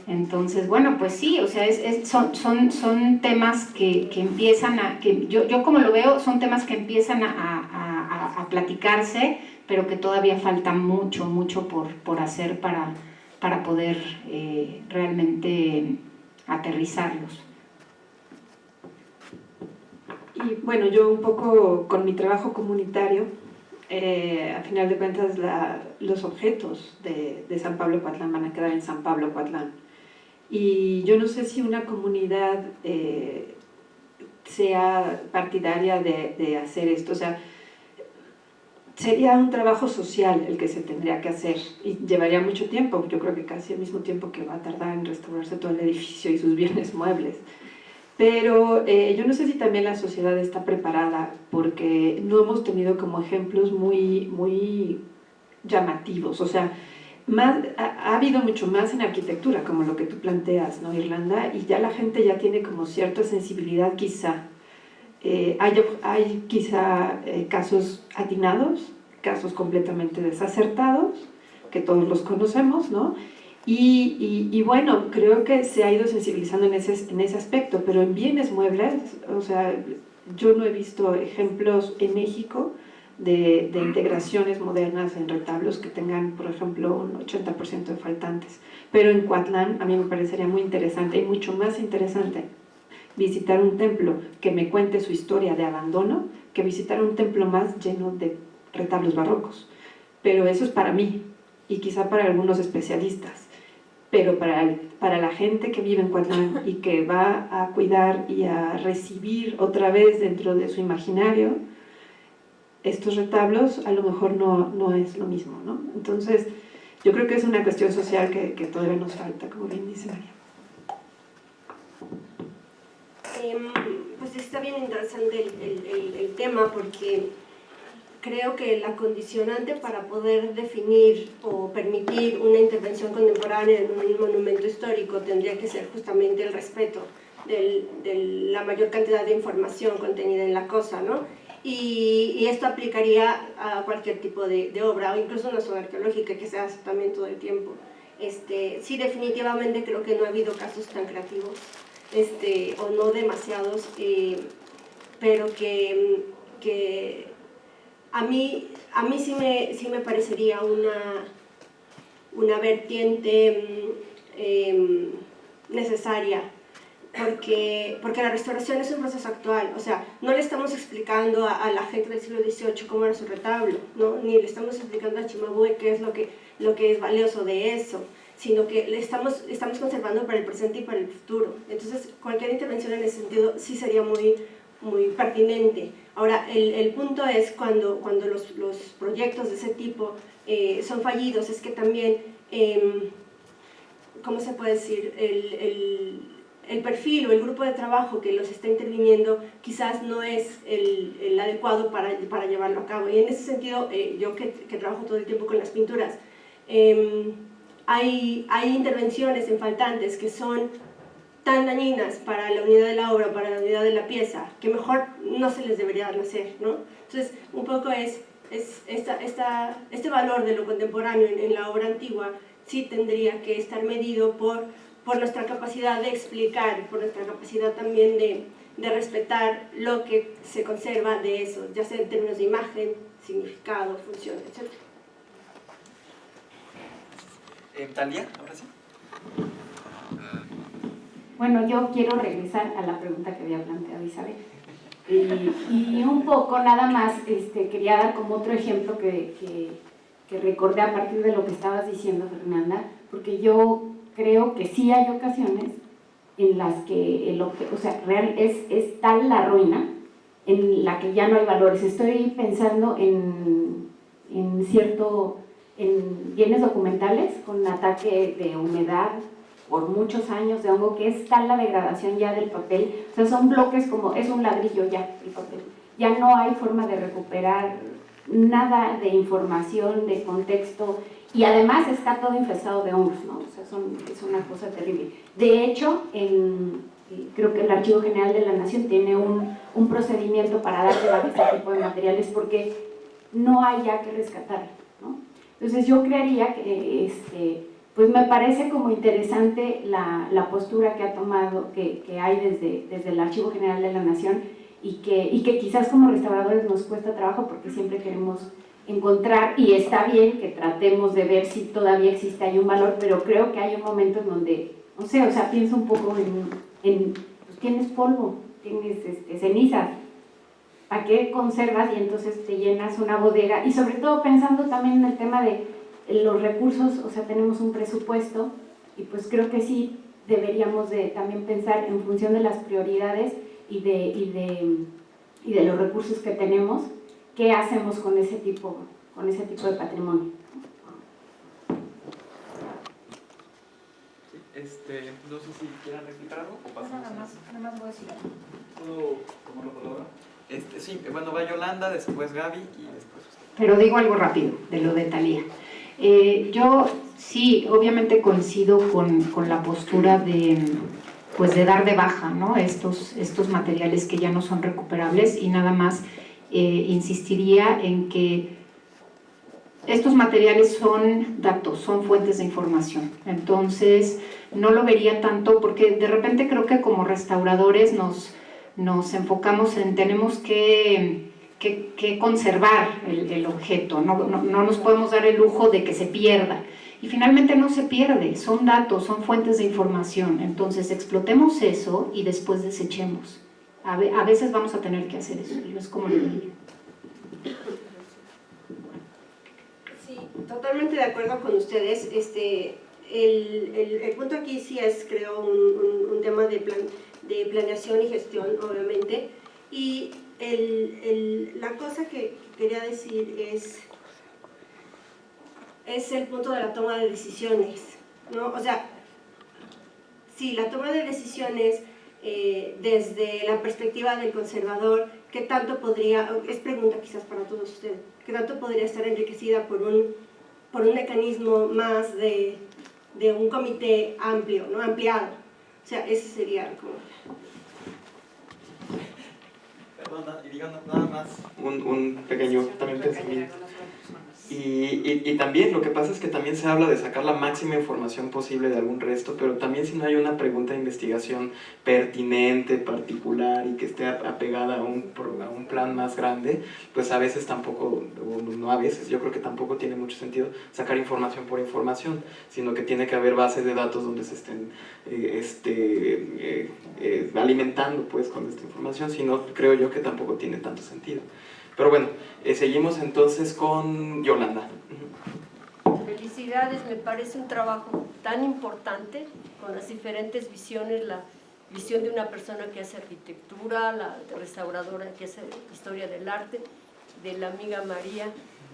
Entonces, bueno, pues sí, o sea, son temas que empiezan yo como lo veo, son temas que empiezan a platicarse, pero que todavía falta mucho por hacer para poder realmente aterrizarlos. Y bueno, yo un poco con mi trabajo comunitario, a final de cuentas los objetos de San Pablo Coatlán van a quedar en San Pablo Coatlán. Y yo no sé si una comunidad sea partidaria de hacer esto, o sea, sería un trabajo social el que se tendría que hacer y llevaría mucho tiempo, yo creo que casi al mismo tiempo que va a tardar en restaurarse todo el edificio y sus bienes muebles. Pero yo no sé si también la sociedad está preparada, porque no hemos tenido como ejemplos muy llamativos, o sea, ha habido mucho más en arquitectura, como lo que tú planteas, ¿no, Irlanda? Y ya la gente ya tiene como cierta sensibilidad quizá. Hay quizá casos atinados, casos completamente desacertados, que todos los conocemos, ¿no? Y bueno, creo que se ha ido sensibilizando en ese aspecto, pero en bienes muebles, o sea, yo no he visto ejemplos en México de integraciones modernas en retablos que tengan, por ejemplo, un 80% de faltantes. Pero en Coatlán a mí me parecería muy interesante, y mucho más interesante, visitar un templo que me cuente su historia de abandono que visitar un templo más lleno de retablos barrocos. Pero eso es para mí y quizá para algunos especialistas, pero para la gente que vive en Coatlán y que va a cuidar y a recibir otra vez dentro de su imaginario estos retablos, a lo mejor no es lo mismo, ¿no? Entonces yo creo que es una cuestión social que todavía nos falta, como bien dice María. Pues está bien interesante el tema, porque creo que la condicionante para poder definir o permitir una intervención contemporánea en un monumento histórico tendría que ser justamente el respeto de la mayor cantidad de información contenida en la cosa, ¿no? Y esto aplicaría a cualquier tipo de obra, o incluso una zona arqueológica que se hace también todo el tiempo. Sí, definitivamente creo que no ha habido casos tan creativos, o no demasiados, pero que a mí sí me parecería una vertiente necesaria, porque la restauración es un proceso actual. O sea, no le estamos explicando a la gente del siglo XVIII cómo era su retablo, ¿no? Ni le estamos explicando a Cimabue qué es lo que es valioso de eso, sino que le estamos conservando para el presente y para el futuro. Entonces, cualquier intervención en ese sentido sí sería muy pertinente. Ahora, el punto es cuando los proyectos de ese tipo son fallidos, es que también, ¿cómo se puede decir? El perfil o el grupo de trabajo que los está interviniendo quizás no es el adecuado para llevarlo a cabo. Y en ese sentido, yo que trabajo todo el tiempo con las pinturas, hay intervenciones en faltantes que son tan dañinas para la unidad de la obra, para la unidad de la pieza, que mejor no se les debería hacer, ¿no? Entonces, un poco es este valor de lo contemporáneo en la obra antigua sí tendría que estar medido por nuestra capacidad de explicar, por nuestra capacidad también de respetar lo que se conserva de eso, ya sea en términos de imagen, significado, función, etc. Talía, ahora sí. Bueno, yo quiero regresar a la pregunta que había planteado Isabel. Y un poco nada más quería dar como otro ejemplo que recordé a partir de lo que estabas diciendo, Fernanda, porque yo creo que sí hay ocasiones en las que real es tal la ruina en la que ya no hay valores. Estoy pensando en bienes documentales con ataque de humedad por muchos años, de hongo, que es tal la degradación ya del papel, o sea, son bloques como, es un ladrillo ya el papel, ya no hay forma de recuperar nada de información, de contexto, y además está todo infestado de hongos, ¿no? O sea, es una cosa terrible. De hecho, creo que el Archivo General de la Nación tiene un procedimiento para dar de baja este tipo de materiales porque no hay ya que rescatarlo, ¿no? Entonces yo creería que pues me parece como interesante la postura que ha tomado, que hay desde el Archivo General de la Nación, y que quizás como restauradores nos cuesta trabajo porque siempre queremos encontrar, y está bien que tratemos de ver si todavía existe ahí un valor, pero creo que hay un momento en donde, no sé, o sea, pienso un poco pues tienes polvo, tienes cenizas, ¿a qué conservas? Y entonces te llenas una bodega, y sobre todo pensando también en el tema de los recursos, o sea, tenemos un presupuesto, y pues creo que sí deberíamos de también pensar en función de las prioridades y de los recursos que tenemos, qué hacemos con ese tipo de patrimonio. No sé si quieran explicar algo o pasamos. Nada más voy a decir algo. ¿Puedo tomar la palabra? Sí, bueno, va Yolanda, después Gaby y después usted. Pero digo algo rápido de lo de Talía. Yo sí, obviamente coincido con la postura de dar de baja, ¿no? estos materiales que ya no son recuperables, y nada más insistiría en que estos materiales son datos, son fuentes de información. Entonces no lo vería tanto, porque de repente creo que como restauradores nos enfocamos en tenemos que conservar el objeto, no nos podemos dar el lujo de que se pierda, y finalmente no se pierde, son datos, son fuentes de información. Entonces explotemos eso y después desechemos. A veces vamos a tener que hacer eso, es como lo diría. Sí, totalmente de acuerdo con ustedes. El punto aquí sí es, creo, un tema de planeación y gestión, obviamente, y la cosa que quería decir es el punto de la toma de decisiones, ¿no? O sea, sí, la toma de decisiones desde la perspectiva del conservador, ¿qué tanto podría, es pregunta quizás para todos ustedes, qué tanto podría estar enriquecida por un mecanismo más de un comité amplio, ¿no? Ampliado? O sea, ese sería como... Perdón, y digo nada más un pequeño también pensamiento. Y también lo que pasa es que también se habla de sacar la máxima información posible de algún resto, pero también si no hay una pregunta de investigación pertinente, particular y que esté apegada a un plan más grande, pues a veces tampoco, no a veces, yo creo que tampoco tiene mucho sentido sacar información por información, sino que tiene que haber bases de datos donde se estén alimentando pues con esta información, si no creo yo que tampoco tiene tanto sentido. Pero bueno, seguimos entonces con Yolanda. Felicidades, me parece un trabajo tan importante, con las diferentes visiones, la visión de una persona que hace arquitectura, la restauradora que hace historia del arte, de la amiga María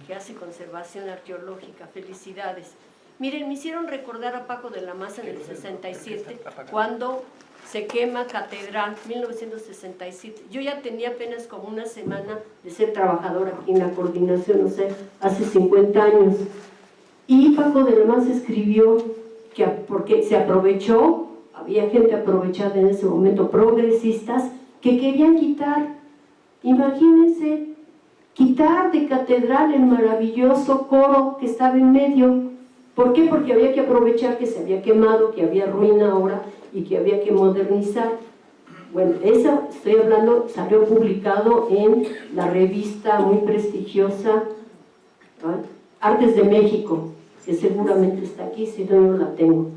que hace conservación arqueológica. Felicidades. Miren, me hicieron recordar a Paco de la Maza en el 67, cuando se quema Catedral, 1967. Yo ya tenía apenas como una semana de ser trabajadora aquí en la coordinación, o sea, hace 50 años. Y Paco de la Maza escribió que porque se aprovechó, había gente aprovechada en ese momento, progresistas, que querían quitar, imagínense, quitar de catedral el maravilloso coro que estaba en medio. ¿Por qué? Porque había que aprovechar que se había quemado, que había ruina ahora y que había que modernizar. Bueno, eso estoy hablando, salió publicado en la revista muy prestigiosa, ¿no?, Artes de México, que seguramente está aquí, si no, no la tengo.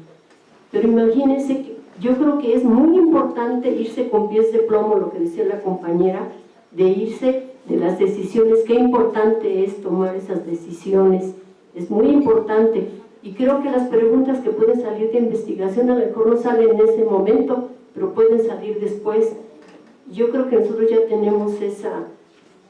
Pero imagínense que yo creo que es muy importante irse con pies de plomo, lo que decía la compañera, de irse de las decisiones. Qué importante es tomar esas decisiones, es muy importante. Y creo que las preguntas que pueden salir de investigación a lo mejor no salen en ese momento, pero pueden salir después. Yo creo que nosotros ya tenemos esa,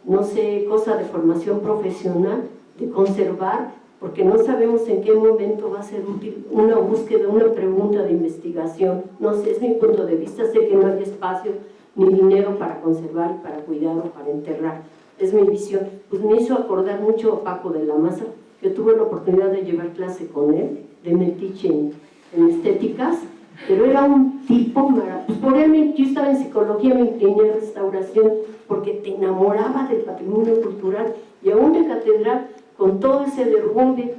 no sé, cosa de formación profesional, de conservar, porque no sabemos en qué momento va a ser útil una búsqueda, una pregunta de investigación. No sé, es mi punto de vista. Sé que no hay espacio ni dinero para conservar, para cuidar o para enterrar. Es mi visión. Pues me hizo acordar mucho a Paco de la Maza, que tuve la oportunidad de llevar clase con él, de metiche en estéticas, pero era un tipo maravilloso. Pues por él, yo estaba en psicología, me incliné a restauración, porque te enamoraba del patrimonio cultural, y aún de catedral, con todo ese derrumbe,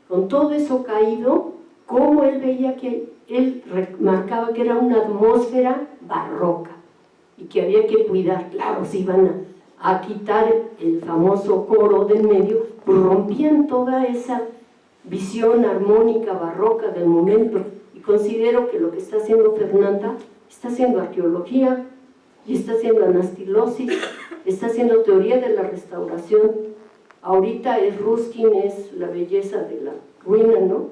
con todo eso caído, cómo él veía que él remarcaba que era una atmósfera barroca y que había que cuidar. Claro, se iban a quitar el famoso coro del medio, pues rompían toda esa visión armónica barroca del momento. Y considero que lo que está haciendo Fernanda, está haciendo arqueología y está haciendo anastilosis, está haciendo teoría de la restauración. Ahorita es Ruskin, es la belleza de la ruina, ¿no?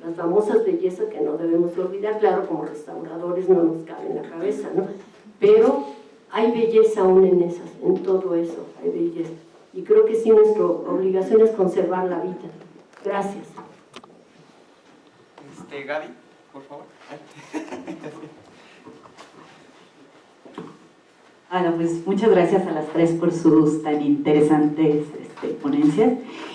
Las famosas bellezas que no debemos olvidar. Claro, como restauradores no nos cabe en la cabeza, ¿no? Pero hay belleza aún en esas, en todo eso, hay belleza. Y creo que sí, nuestra obligación es conservar la vida. Gracias. Gaby, por favor. Bueno, pues muchas gracias a las tres por sus tan interesantes ponencias.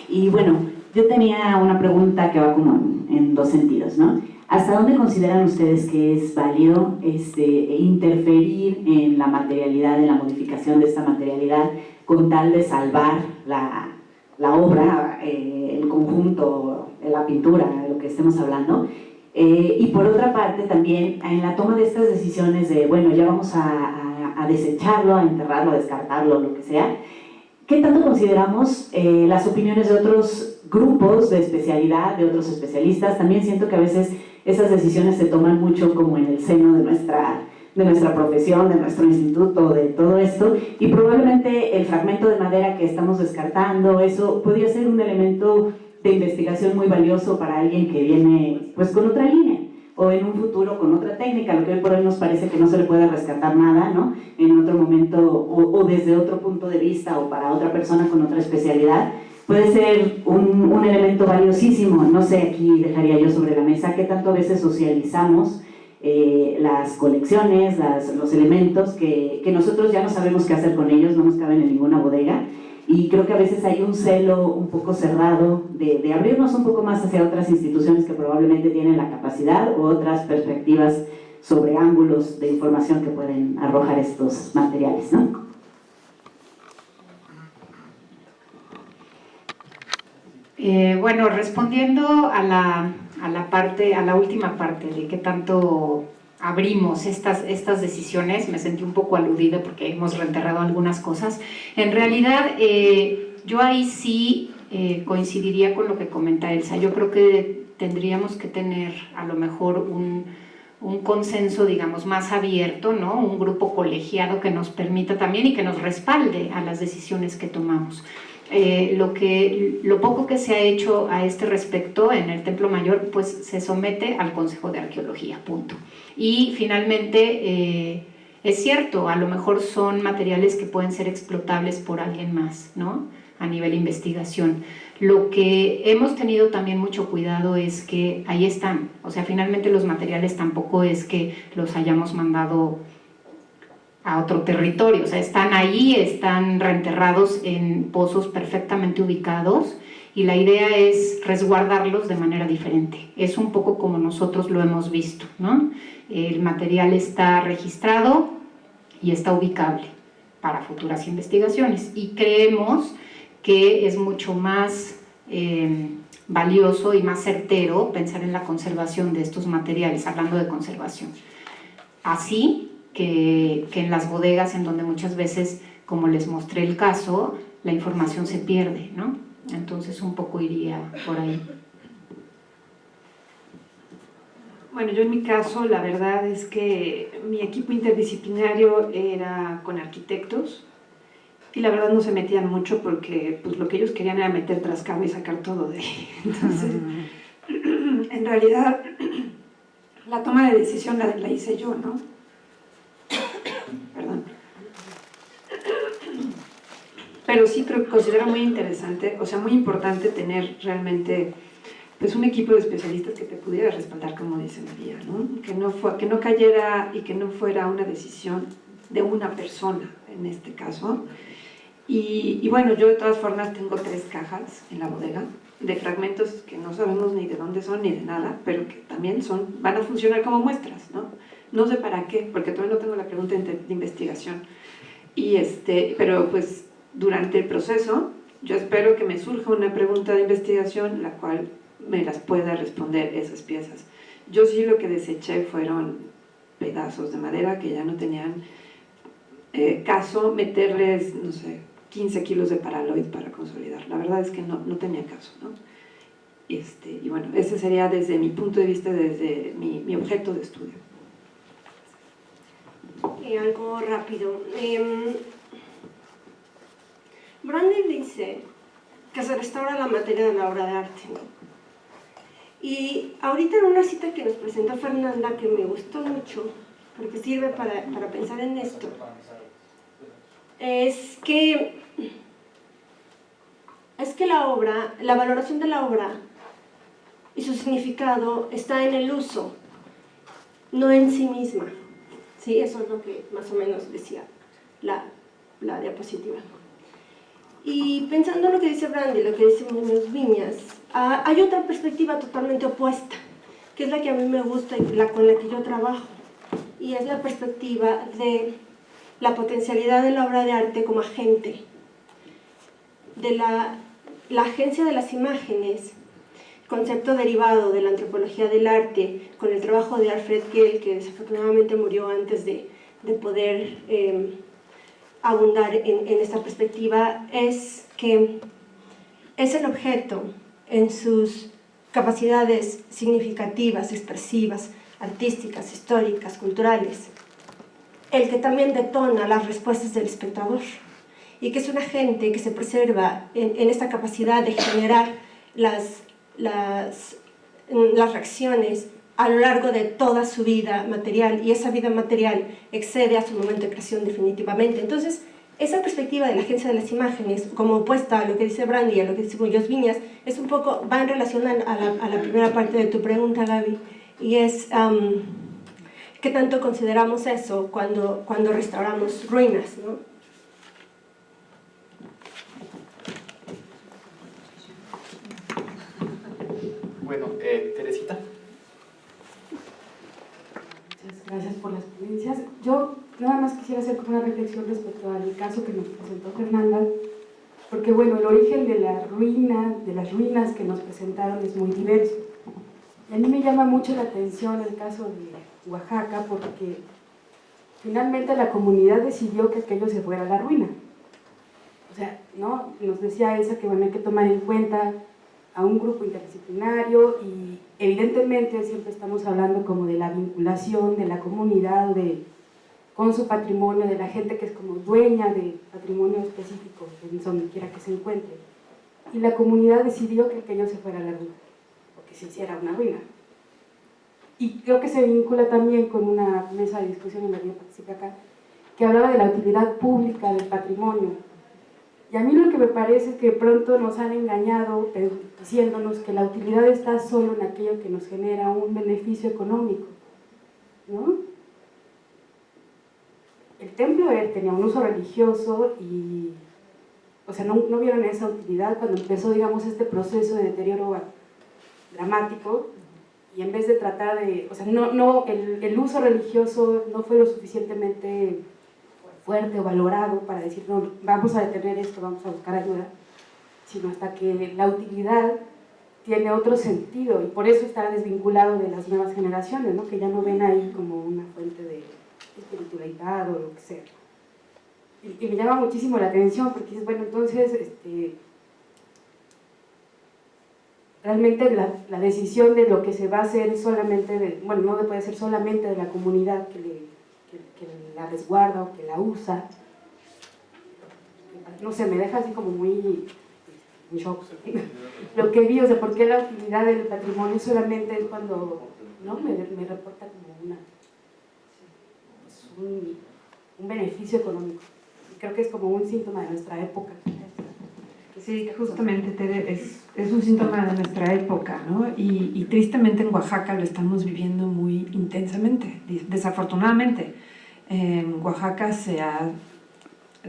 Y bueno, yo tenía una pregunta que va como en dos sentidos, ¿no? ¿Hasta dónde consideran ustedes que es válido interferir en la materialidad, en la modificación de esta materialidad, con tal de salvar la obra, el conjunto, la pintura, lo que estemos hablando? Y por otra parte también en la toma de estas decisiones de, bueno, ya vamos a desecharlo, a enterrarlo, a descartarlo, lo que sea, ¿qué tanto consideramos las opiniones de otros grupos de especialidad, de otros especialistas? También siento que a veces esas decisiones se toman mucho como en el seno de nuestra profesión, de nuestro instituto, de todo esto, y probablemente el fragmento de madera que estamos descartando, eso podría ser un elemento de investigación muy valioso para alguien que viene pues con otra línea, o en un futuro con otra técnica, lo que hoy por hoy nos parece que no se le puede rescatar nada, ¿no? En otro momento, o desde otro punto de vista, o para otra persona con otra especialidad, puede ser un elemento valiosísimo. No sé, aquí dejaría yo sobre la mesa qué tanto a veces socializamos las colecciones, los elementos que nosotros ya no sabemos qué hacer con ellos, no nos caben en ninguna bodega, y creo que a veces hay un celo un poco cerrado de abrirnos un poco más hacia otras instituciones que probablemente tienen la capacidad u otras perspectivas sobre ángulos de información que pueden arrojar estos materiales, ¿no? Bueno, respondiendo a la última parte de qué tanto abrimos estas decisiones, me sentí un poco aludida porque hemos reenterrado algunas cosas. En realidad, yo ahí sí coincidiría con lo que comenta Elsa. Yo creo que tendríamos que tener a lo mejor un consenso, digamos, más abierto, ¿no? Un grupo colegiado que nos permita también y que nos respalde a las decisiones que tomamos. Lo poco que se ha hecho a este respecto en el Templo Mayor, pues se somete al Consejo de Arqueología, punto. Y finalmente, es cierto, a lo mejor son materiales que pueden ser explotables por alguien más, ¿no? A nivel investigación. Lo que hemos tenido también mucho cuidado es que ahí están, o sea, finalmente los materiales tampoco es que los hayamos mandado a otro territorio, o sea, están ahí, están reenterrados en pozos perfectamente ubicados y la idea es resguardarlos de manera diferente. Es un poco como nosotros lo hemos visto, ¿no? El material está registrado y está ubicable para futuras investigaciones, y creemos que es mucho más valioso y más certero pensar en la conservación de estos materiales, hablando de conservación. Así que en las bodegas, en donde muchas veces, como les mostré el caso, la información se pierde, ¿no? Entonces un poco iría por ahí. Bueno, yo en mi caso, la verdad es que mi equipo interdisciplinario era con arquitectos y la verdad no se metían mucho porque pues, lo que ellos querían era meter trascabo y sacar todo de ahí. Entonces, en realidad, la toma de decisión la hice yo, ¿no? Perdón. Pero sí considero muy interesante, o sea, muy importante tener realmente pues un equipo de especialistas que te pudiera respaldar, como dice María, ¿no? Que no cayera y que no fuera una decisión de una persona, en este caso. Y bueno, yo de todas formas tengo 3 cajas en la bodega de fragmentos que no sabemos ni de dónde son ni de nada, pero que también van a funcionar como muestras, ¿no? No sé para qué, porque todavía no tengo la pregunta de investigación. Pero pues durante el proceso yo espero que me surja una pregunta de investigación la cual me las pueda responder esas piezas. Yo sí lo que deseché fueron pedazos de madera que ya no tenían caso meterles, no sé, 15 kilos de paraloid para consolidar. La verdad es que no tenía caso, ¿no? Y bueno, ese sería desde mi punto de vista, desde mi objeto de estudio. Algo rápido. Brandy dice que se restaura la materia de la obra de arte. Y ahorita en una cita que nos presentó Fernanda, que me gustó mucho, porque sirve para pensar en esto, es que la valoración de la obra y su significado está en el uso, no en sí misma. ¿Sí? Eso es lo que más o menos decía la diapositiva. Y pensando en lo que dice Brandy, lo que dice Muñoz Viñas, hay otra perspectiva totalmente opuesta, que es la que a mí me gusta y con la que yo trabajo, y es la perspectiva de la potencialidad de la obra de arte como agente, de la agencia de las imágenes, concepto derivado de la antropología del arte, con el trabajo de Alfred Gell, que desafortunadamente murió antes de poder abundar en esta perspectiva, es que es el objeto en sus capacidades significativas, expresivas, artísticas, históricas, culturales, el que también detona las respuestas del espectador, y que es un agente que se preserva en esta capacidad de generar las reacciones a lo largo de toda su vida material, y esa vida material excede a su momento de creación definitivamente. Entonces, esa perspectiva de la agencia de las imágenes, como opuesta a lo que dice Brandy y a lo que dice Muñoz Viñas, es un poco, va en relación a la primera parte de tu pregunta, Gaby, y es ¿qué tanto consideramos eso cuando restauramos ruinas, ¿no? Bueno, Teresita. Muchas gracias por las ponencias. Yo nada más quisiera hacer como una reflexión respecto al caso que nos presentó Fernanda, porque bueno, el origen de las ruinas que nos presentaron es muy diverso. Y a mí me llama mucho la atención el caso de Oaxaca, porque finalmente la comunidad decidió que aquello se fuera a la ruina. O sea, ¿no? Nos decía Elsa que bueno, hay que tomar en cuenta a un grupo interdisciplinario, y evidentemente siempre estamos hablando como de la vinculación de la comunidad con su patrimonio, de la gente que es como dueña de patrimonio específico, en donde quiera que se encuentre. Y la comunidad decidió que aquello se fuera a la ruina, o que se hiciera una ruina. Y creo que se vincula también con una mesa de discusión en la que yo participé acá, que hablaba de la utilidad pública del patrimonio. Y a mí lo que me parece es que pronto nos han engañado diciéndonos que la utilidad está solo en aquello que nos genera un beneficio económico, ¿no? El templo tenía un uso religioso y, o sea, no vieron esa utilidad cuando empezó, digamos, este proceso de deterioro dramático, y en vez de tratar de, o sea, el uso religioso no fue lo suficientemente fuerte o valorado para decir, no, vamos a detener esto, vamos a buscar ayuda, sino hasta que la utilidad tiene otro sentido y por eso está desvinculado de las nuevas generaciones, ¿no? Que ya no ven ahí como una fuente de espiritualidad o lo que sea. Y me llama muchísimo la atención porque es, bueno, entonces, realmente la decisión de lo que se va a hacer es solamente, bueno, no puede ser solamente de la comunidad que la resguarda o que la usa. No sé, me deja así como muy en shock. Lo que vi, o sea, ¿por qué la utilidad del patrimonio solamente es cuando, ¿no? me reporta como un beneficio económico? Y creo que es como un síntoma de nuestra época. Sí, justamente, Tere, es un síntoma de nuestra época, ¿no? Y tristemente en Oaxaca lo estamos viviendo muy intensamente, desafortunadamente. En Oaxaca se ha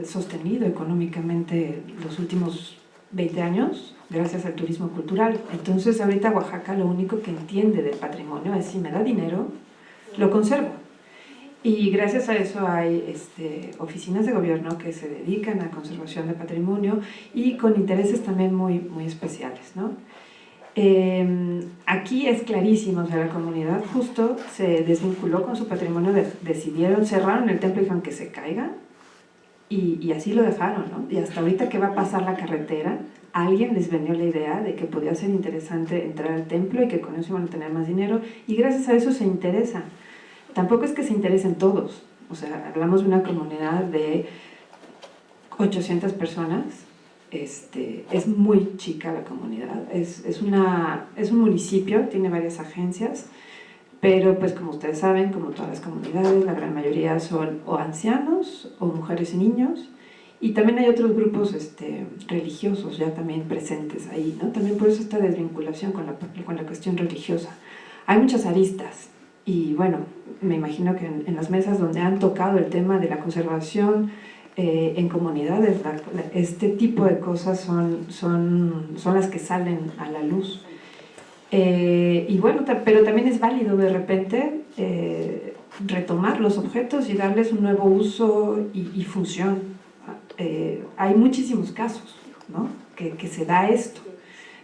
sostenido económicamente los últimos 20 años gracias al turismo cultural. Entonces ahorita Oaxaca lo único que entiende del patrimonio es si me da dinero, lo conservo. Y gracias a eso hay oficinas de gobierno que se dedican a conservación de patrimonio y con intereses también muy, muy especiales, ¿no? Aquí es clarísimo, o sea, la comunidad justo se desvinculó con su patrimonio, decidieron, cerraron el templo y dijeron que se caiga y así lo dejaron, ¿no? Y hasta ahorita que va a pasar la carretera, alguien les vendió la idea de que podía ser interesante entrar al templo y que con eso iban a tener más dinero y gracias a eso se interesan. Tampoco es que se interesen todos, o sea, hablamos de una comunidad de 800 personas, es muy chica la comunidad, es un municipio, tiene varias agencias, pero pues como ustedes saben, como todas las comunidades, la gran mayoría son o ancianos o mujeres y niños, y también hay otros grupos religiosos ya también presentes ahí, ¿no? También por eso esta desvinculación con la cuestión religiosa. Hay muchas aristas. Y bueno, me imagino que en las mesas donde han tocado el tema de la conservación en comunidades, este tipo de cosas son las que salen a la luz. Y bueno, pero también es válido de repente retomar los objetos y darles un nuevo uso y función. Hay muchísimos casos, ¿no? que se da esto.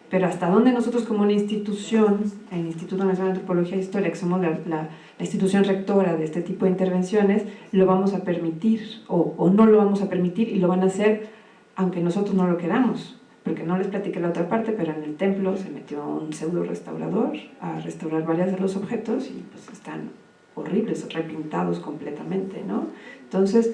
Pero hasta dónde nosotros como una institución, el Instituto Nacional de Antropología e Historia, que somos la institución rectora de este tipo de intervenciones, lo vamos a permitir o no lo vamos a permitir y lo van a hacer aunque nosotros no lo queramos. Porque no les platiqué la otra parte, pero en el templo se metió un pseudo restaurador a restaurar varios de los objetos y pues están horribles, repintados completamente, ¿no? Entonces,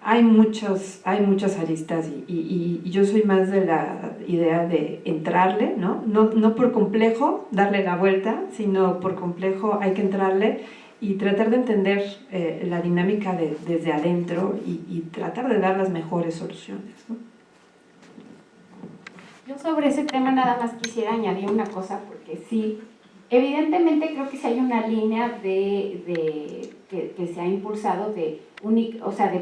hay muchas aristas y yo soy más de la idea de entrarle, ¿no? No por complejo darle la vuelta, sino por complejo hay que entrarle y tratar de entender la dinámica desde adentro y tratar de dar las mejores soluciones, ¿no? Yo sobre ese tema nada más quisiera añadir una cosa, porque sí, evidentemente creo que sí hay una línea que se ha impulsado de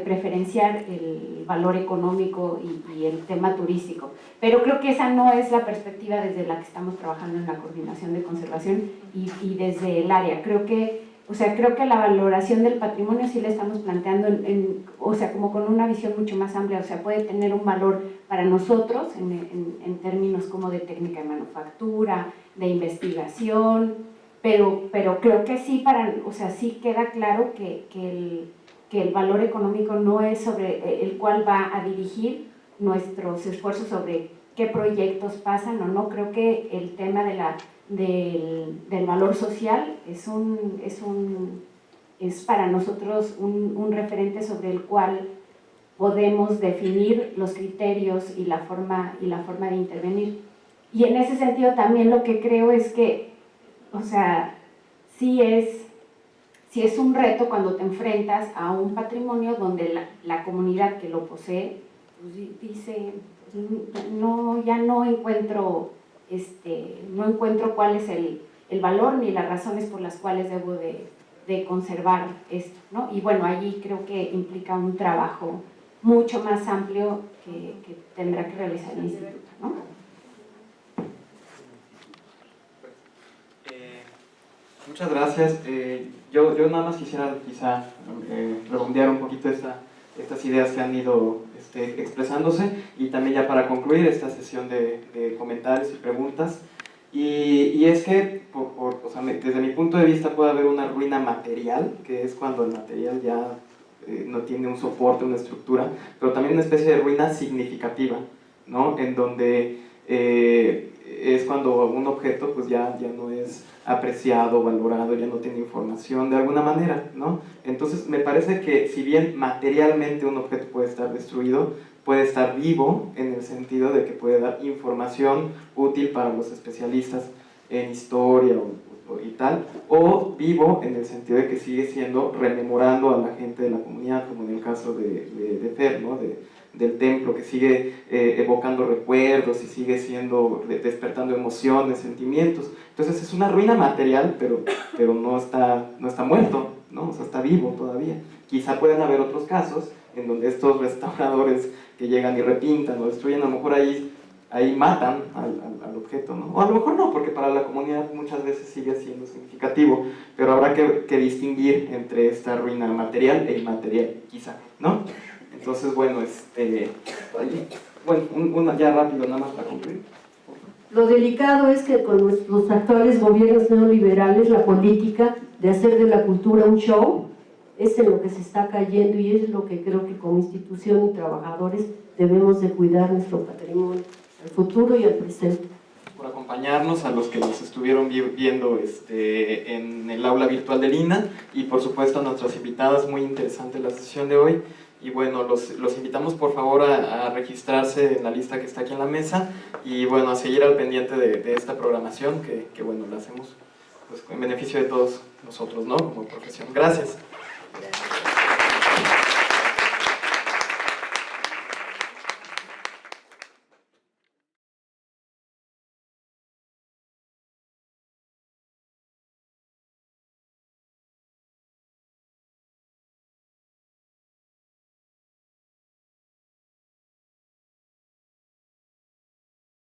preferenciar el valor económico y el tema turístico, pero creo que esa no es la perspectiva desde la que estamos trabajando en la coordinación de conservación y desde el área. Creo que la valoración del patrimonio sí la estamos planteando como con una visión mucho más amplia, o sea, puede tener un valor para nosotros en términos como de técnica de manufactura, de investigación, pero creo que sí sí queda claro que el valor económico no es sobre el cual va a dirigir nuestros esfuerzos sobre qué proyectos pasan o no. Creo que el tema del valor social es para nosotros un referente sobre el cual podemos definir los criterios y la forma de intervenir. Y en ese sentido también lo que creo es que, sí es un reto cuando te enfrentas a un patrimonio donde la comunidad que lo posee pues, dice, ya no encuentro cuál es el valor ni las razones por las cuales debo de conservar esto, ¿no? Y bueno, allí creo que implica un trabajo mucho más amplio que tendrá que realizar el instituto, ¿no? Muchas gracias. Yo nada más quisiera quizá redondear un poquito estas ideas que han ido expresándose, y también ya para concluir esta sesión de comentarios y preguntas. Y es que, o sea, desde mi punto de vista puede haber una ruina material, que es cuando el material ya no tiene un soporte, una estructura, pero también una especie de ruina significativa, ¿no? En donde es cuando un objeto pues ya no es apreciado, valorado, ya no tiene información de alguna manera, ¿no? Entonces me parece que si bien materialmente un objeto puede estar destruido, puede estar vivo en el sentido de que puede dar información útil para los especialistas en historia y tal, o vivo en el sentido de que sigue siendo rememorando a la gente de la comunidad, como en el caso de Fer, ¿no? Del templo, que sigue evocando recuerdos y sigue despertando emociones, sentimientos. Entonces es una ruina material, pero no está muerto, ¿no? O sea, está vivo todavía. Quizá pueden haber otros casos en donde estos restauradores que llegan y repintan o destruyen, a lo mejor ahí matan al objeto, ¿no? O a lo mejor no, porque para la comunidad muchas veces sigue siendo significativo, pero habrá que distinguir entre esta ruina material e inmaterial, quizá, ¿no? Entonces, bueno, ya rápido, nada más para concluir. Lo delicado es que con los actuales gobiernos neoliberales, la política de hacer de la cultura un show es en lo que se está cayendo, y es lo que creo que como institución y trabajadores debemos de cuidar nuestro patrimonio, al futuro y al presente. Por acompañarnos, a los que nos estuvieron viendo en el aula virtual de Lina, y por supuesto a nuestras invitadas. Muy interesante la sesión de hoy. Y bueno, los invitamos por favor a registrarse en la lista que está aquí en la mesa, y bueno, a seguir al pendiente de esta programación que bueno, la hacemos pues en beneficio de todos nosotros, ¿no? Como profesión. Gracias.